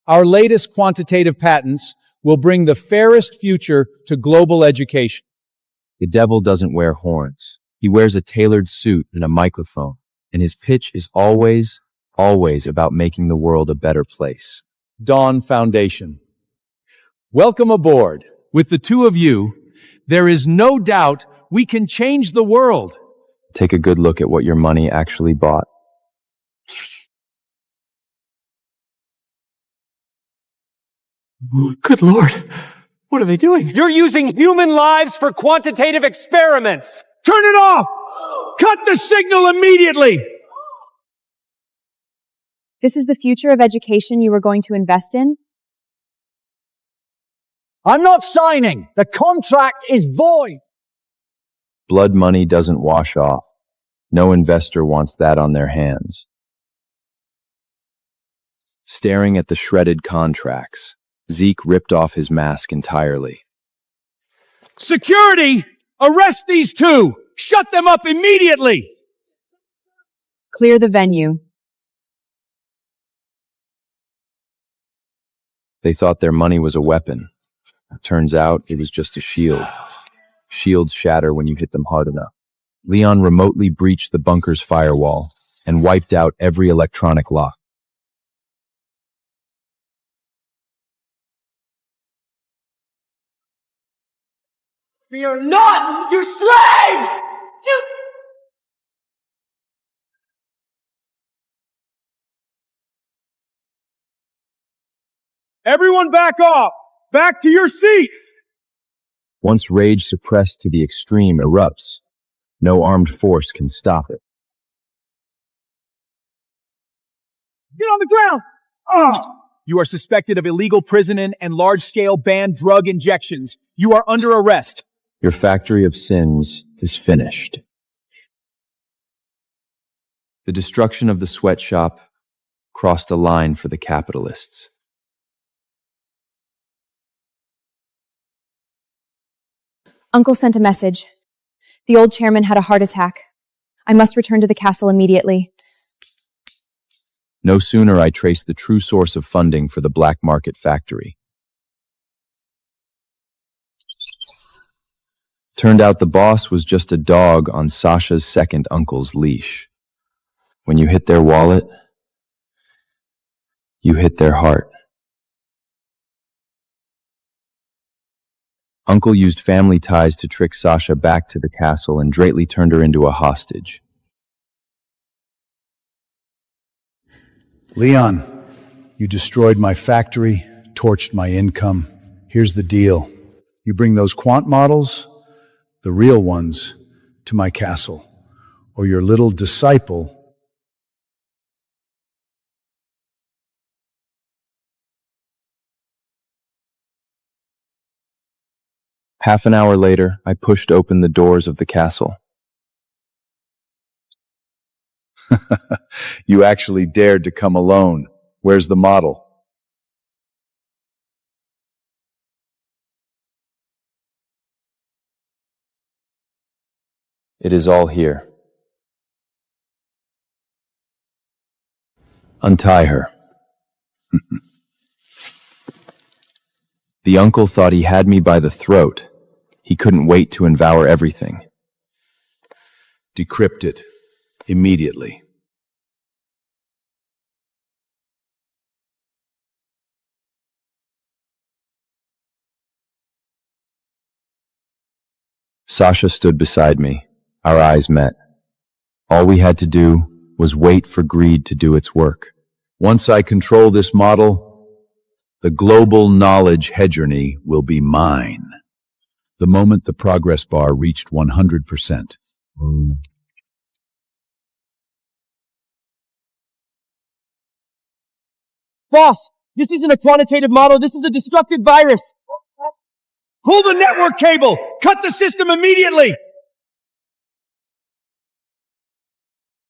Our latest quantitative patents will bring the fairest future to global education.
The devil doesn't wear horns. He wears a tailored suit and a microphone, and his pitch is always about making the world a better place.
Dawn Foundation. Welcome aboard.
With the two of you, there is no doubt we can change the world.
Take a good look at what your money actually bought.
Good Lord. What are they doing?
You're using human lives for quantitative experiments.
Turn it off! Cut the signal immediately!
This is the future of education you were going to invest in?
I'm not signing. The contract is void.
Blood money doesn't wash off. No investor wants that on their hands. Staring at the shredded contracts, Zeke ripped off his mask entirely.
Security! Arrest these two! Shut them up immediately!
Clear the venue.
They thought their money was a weapon. Turns out it was just a shield. Shields shatter when you hit them hard enough. Leon remotely breached the bunker's firewall and wiped out every electronic lock.
We are not your slaves!
Everyone back off! Back to your seats!
Once rage suppressed to the extreme erupts, no armed force can stop it.
Get on the ground!
You are suspected of illegal prisoning and large-scale banned drug injections. You are under arrest.
Your factory of sins is finished. The destruction of the sweatshop crossed a line for the capitalists.
Uncle sent a message. The old chairman had a heart attack. I must return to the castle immediately.
No sooner I traced the true source of funding for the black market factory. Turned out the boss was just a dog on Sasha's second uncle's leash. When you hit their wallet, you hit their heart. Uncle used family ties to trick Sasha back to the castle and adroitly turned her into a hostage.
Leon, you destroyed my factory, torched my income. Here's the deal. You bring those quant models, the real ones, to my castle, or your little disciple.
Half an hour later, I pushed open the doors of the castle.
You actually dared to come alone. Where's the model?
It is all here. Untie her. The uncle thought he had me by the throat. He couldn't wait to devour everything.
Decrypt it. Immediately.
Sasha stood beside me. Our eyes met. All we had to do was wait for greed to do its work.
Once I control this model, the global knowledge hegemony will be mine. The moment the progress bar reached 100%.
Boss, this isn't a quantitative model, this is a destructive virus. Pull the network cable! Cut the system immediately!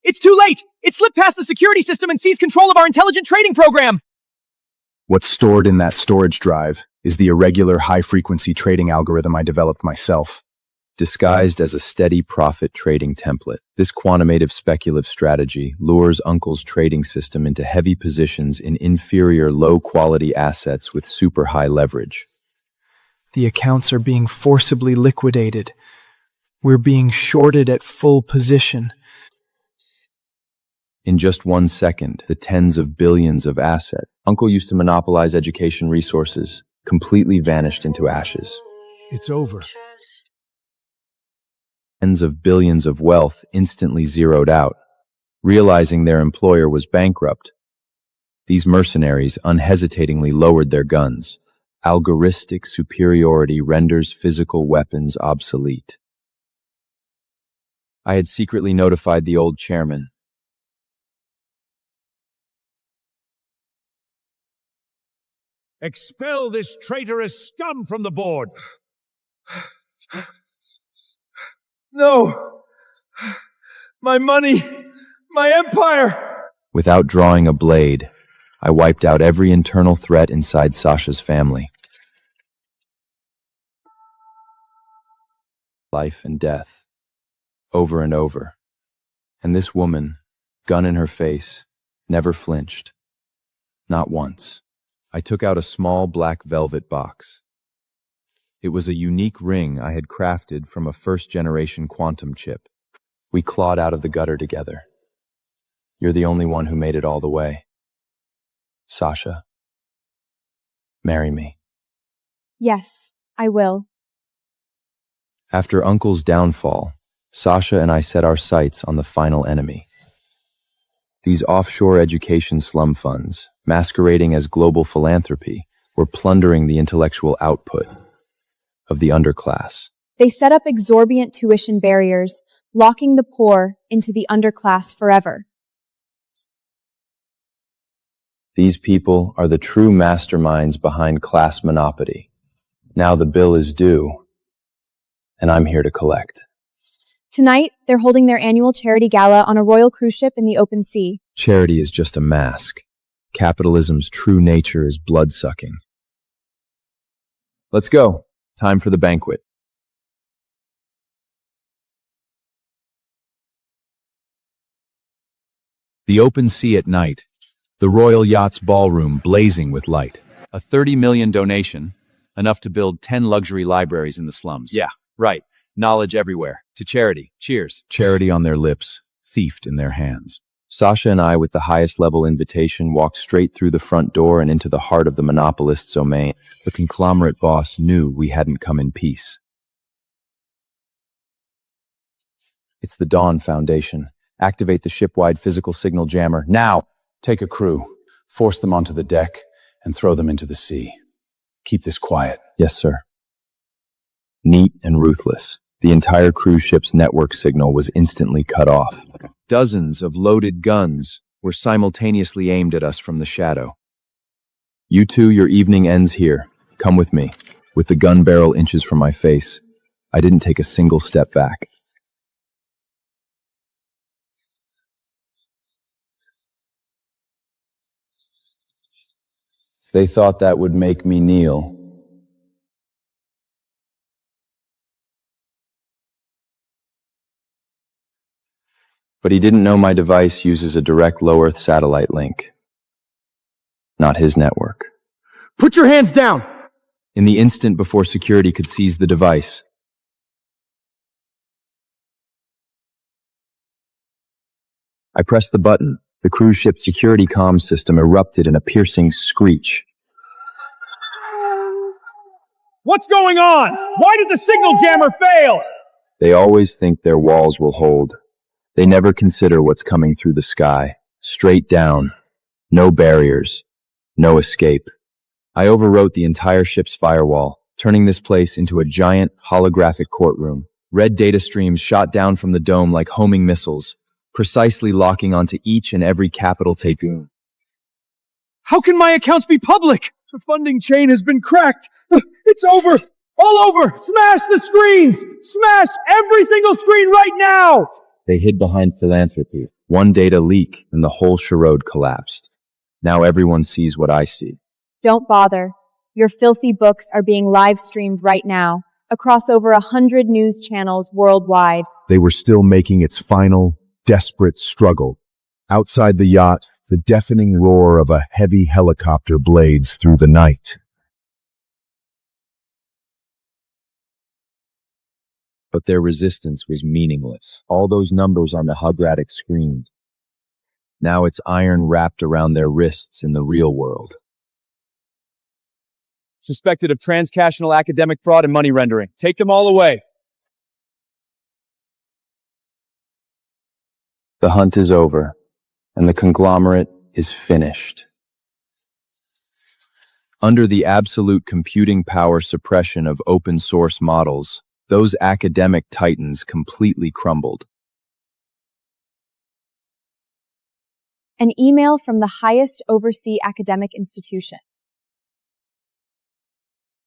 It's too late! It slipped past the security system and seized control of our intelligent trading program!
What's stored in that storage drive is the irregular high-frequency trading algorithm I developed myself. Disguised as a steady profit trading template, this quantitative speculative strategy lures Uncle's trading system into heavy positions in inferior low-quality assets with super high leverage.
The accounts are being forcibly liquidated. We're being shorted at full position.
In just 1 second, the tens of billions of assets Uncle used to monopolize education resources completely vanished into ashes.
It's over.
Tens of billions of wealth instantly zeroed out. Realizing their employer was bankrupt, these mercenaries unhesitatingly lowered their guns. Algoritmic superiority renders physical weapons obsolete. I had secretly notified the old chairman.
Expel this traitorous scum from the board. No! My money! My empire!
Without drawing a blade, I wiped out every internal threat inside Sasha's family. Life and death, over and over. And this woman, gun in her face, never flinched. Not once. I took out a small black velvet box. It was a unique ring I had crafted from a first-generation quantum chip. We clawed out of the gutter together. You're the only one who made it all the way. Sasha, marry me.
Yes, I will.
After Uncle's downfall, Sasha and I set our sights on the final enemy. These offshore education slum funds, masquerading as global philanthropy, were plundering the intellectual output of the underclass.
They set up exorbitant tuition barriers, locking the poor into the underclass forever.
These people are the true masterminds behind class monopoly. Now the bill is due, and I'm here to collect.
Tonight, they're holding their annual charity gala on a royal cruise ship in the open sea.
Charity is just a mask. Capitalism's true nature is blood-sucking. Let's go. Time for the banquet.
The open sea at night. The Royal Yacht's ballroom blazing with light.
A 30 million donation, enough to build 10 luxury libraries in the slums.
Yeah,
right. Knowledge everywhere. To charity. Cheers.
Charity on their lips, thief in their hands.
Sasha and I, with the highest level invitation, walked straight through the front door and into the heart of the monopolist's domain. The conglomerate boss knew we hadn't come in peace. It's the Dawn Foundation. Activate the ship-wide physical signal jammer, now!
Take a crew, force them onto the deck, and throw them into the sea. Keep this quiet.
Yes, sir. Neat and ruthless. The entire cruise ship's network signal was instantly cut off.
Dozens of loaded guns were simultaneously aimed at us from the shadow.
You two, your evening ends here. Come with me. With the gun barrel inches from my face, I didn't take a single step back. They thought that would make me kneel. But he didn't know my device uses a direct low-Earth satellite link. Not his network.
Put your hands down!
In the instant before security could seize the device, I pressed the button. The cruise ship's security comms system erupted in a piercing screech.
What's going on? Why did the signal jammer fail?
They always think their walls will hold. They never consider what's coming through the sky. Straight down. No barriers. No escape. I overwrote the entire ship's firewall, turning this place into a giant holographic courtroom. Red data streams shot down from the dome like homing missiles, precisely locking onto each and every capital tycoon.
How can my accounts be public? The funding chain has been cracked. It's over. All over. Smash the screens. Smash every single screen right now.
They hid behind philanthropy. One data leak and the whole charade collapsed. Now everyone sees what I see.
Don't bother. Your filthy books are being live streamed right now, across over 100 news channels worldwide.
They were still making its final, desperate struggle. Outside the yacht, the deafening roar of a heavy helicopter blades through the night.
But their resistance was meaningless. All those numbers on the holographic screen. Now it's iron wrapped around their wrists in the real world.
Suspected of transnational academic fraud and money rendering. Take them all away.
The hunt is over, and the conglomerate is finished. Under the absolute computing power suppression of open source models, those academic titans completely crumbled.
An email from the highest overseas academic institution.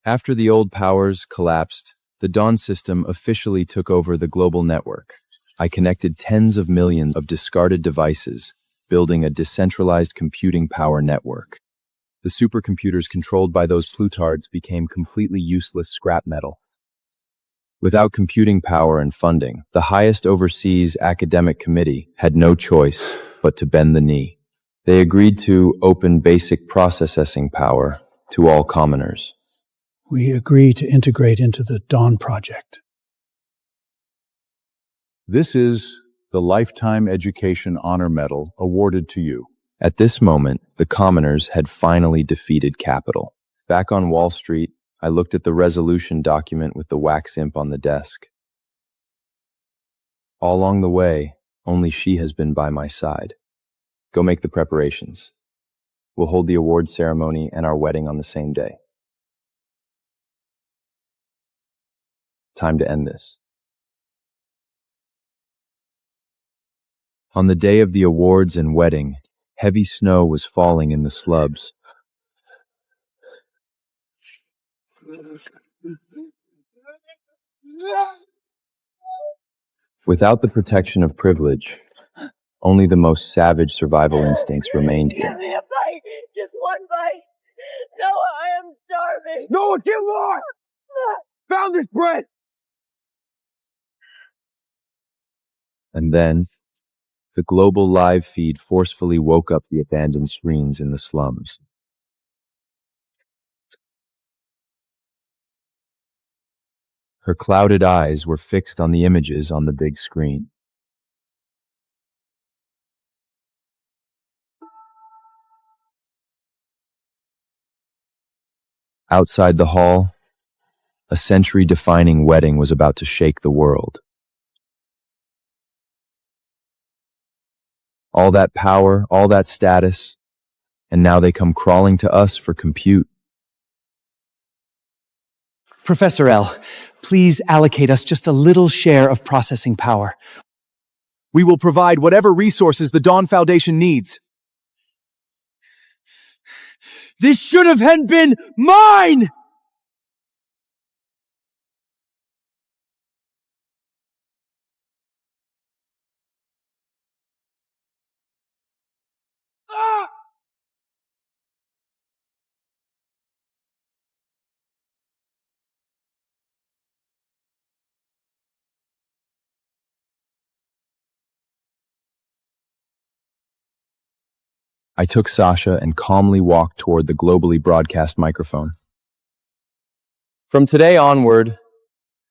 After the old powers collapsed, the Dawn system officially took over the global network. I connected tens of millions of discarded devices, building a decentralized computing power network. The supercomputers controlled by those plutards became completely useless scrap metal. Without computing power and funding, the highest overseas academic committee had no choice but to bend the knee. They agreed to open basic processing power to all commoners.
We agree to integrate into the Dawn project.
This is the Lifetime Education Honor Medal awarded to you.
At this moment, the commoners had finally defeated capital. Back on Wall Street, I looked at the resolution document with the wax imp on the desk. All along the way, only she has been by my side. Go make the preparations. We'll hold the award ceremony and our wedding on the same day. Time to end this. On the day of the awards and wedding, heavy snow was falling in the slubs. Without the protection of privilege, only the most savage survival instincts remained here.
Give me a bite! Just one bite! Noah, I am starving!
Noah, get more! Found this bread!
And then, the global live feed forcefully woke up the abandoned screens in the slums. Her clouded eyes were fixed on the images on the big screen. Outside the hall, a century-defining wedding was about to shake the world. All that power, all that status, and now they come crawling to us for compute.
Professor L, please allocate us just a little share of processing power.
We will provide whatever resources the Dawn Foundation needs.
This should have been mine!
I took Sasha and calmly walked toward the globally broadcast microphone. From today onward,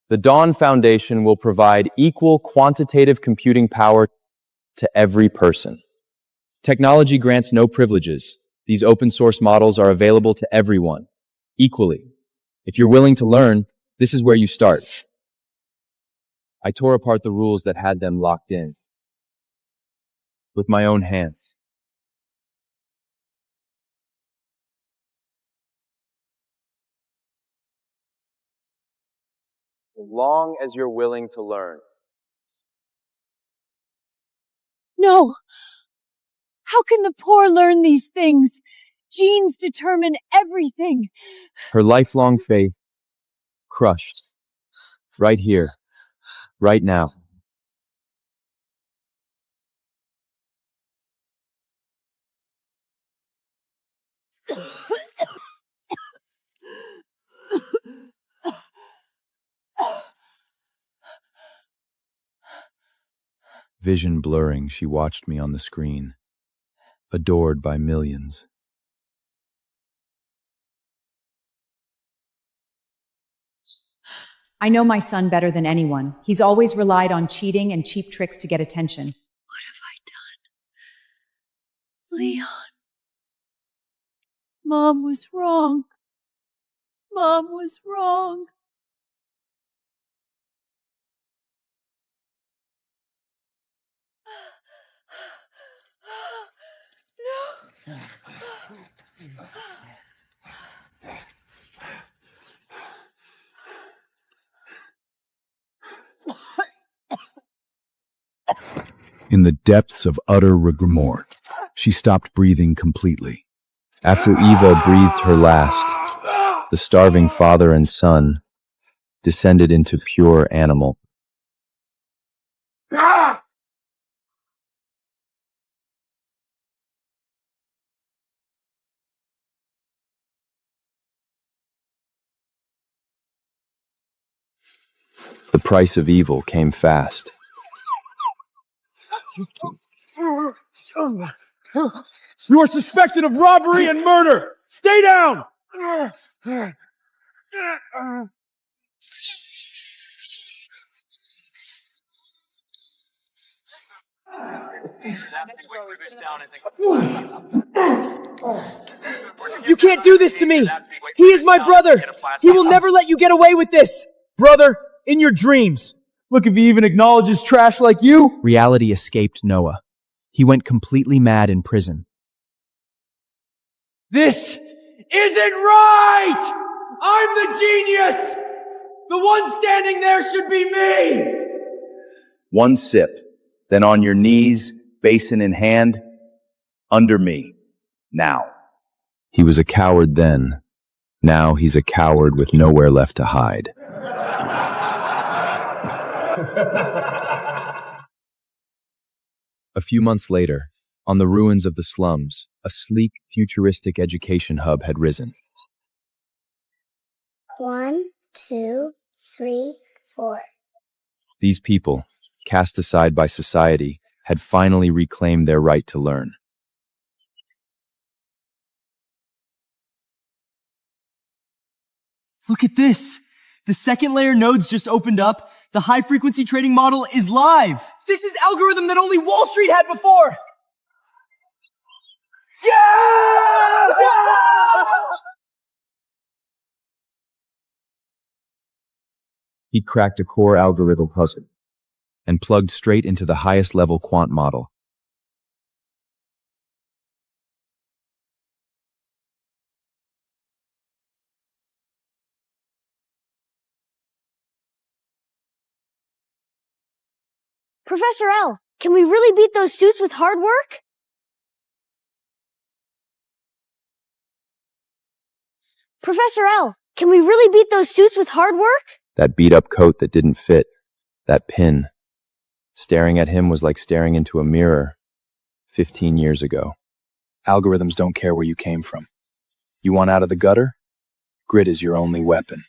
the Dawn Foundation will provide equal quantitative computing power to every person. Technology grants no privileges. These open source models are available to everyone, equally. If you're willing to learn, this is where you start. I tore apart the rules that had them locked in. with my own hands. As long as you're willing to learn.
No! How can the poor learn these things? Genes determine everything.
Her lifelong faith crushed. Right here. Right now. Vision blurring, she watched me on the screen, adored by millions.
I know my son better than anyone. He's always relied on cheating and cheap tricks to get attention.
What have I done? Leon. Mom was wrong. Mom was wrong. No.
In the depths of utter rigor, she stopped breathing completely.
After Eva breathed her last, the starving father and son descended into pure animal. The price of evil came fast.
You are suspected of robbery and murder! Stay down!
You can't do this to me! He is my brother! He will never let you get away with this! Brother, in your dreams. Look, if he even acknowledges trash like you. Reality escaped Noah. He went completely mad in prison.
This isn't right! I'm the genius! The one standing there should be me!
One sip, then on your knees, basin in hand, under me. Now.
He was a coward then. Now he's a coward with nowhere left to hide. A few months later, on the ruins of the slums, a sleek, futuristic education hub had risen.
1, 2, 3, 4.
These people, cast aside by society, had finally reclaimed their right to learn.
Look at this! The second layer nodes just opened up. The high-frequency trading model is live! This is algorithm that only Wall Street had before! Yeah!
He'd cracked a core algorithm puzzle and plugged straight into the highest level quant model.
Professor L, can we really beat those suits with hard work? Professor L, can we really beat those suits with hard work?
That beat-up coat that didn't fit, that pin. Staring at him was like staring into a mirror 15 years ago. Algorithms don't care where you came from. You want out of the gutter? Grit is your only weapon.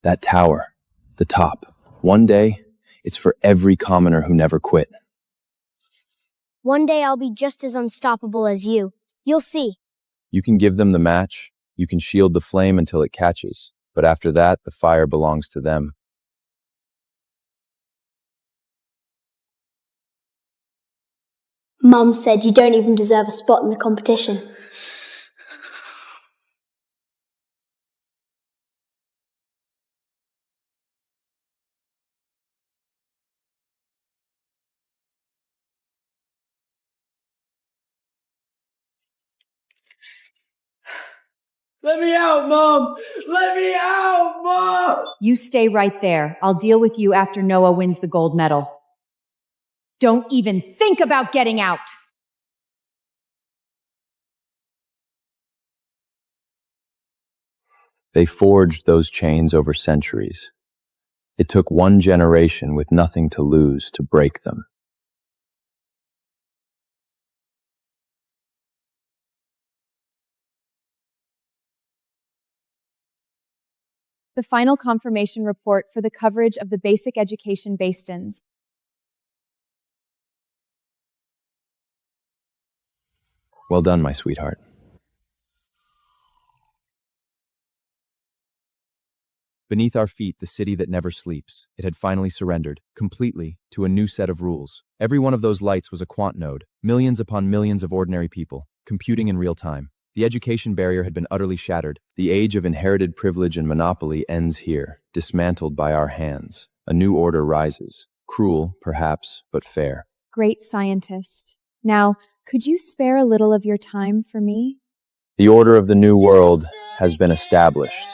That tower, the top, one day, it's for every commoner who never quit.
One day I'll be just as unstoppable as you. You'll see.
You can give them the match, you can shield the flame until it catches, but after that, the fire belongs to them.
Mum said you don't even deserve a spot in the competition.
Let me out, Mom! Let me out, Mom!
You stay right there. I'll deal with you after Noah wins the gold medal. Don't even think about getting out!
They forged those chains over centuries. It took one generation with nothing to lose to break them.
The final confirmation report for the coverage of the basic education basins.
Well done, my sweetheart.
Beneath our feet, the city that never sleeps. It had finally surrendered, completely, to a new set of rules. Every one of those lights was a quant node, millions upon millions of ordinary people, computing in real time. The education barrier had been utterly shattered.
The age of inherited privilege and monopoly ends here, dismantled by our hands. A new order rises. Cruel, perhaps, but fair.
Great scientist. Now, could you spare a little of your time for me?
The order of the new world has been established.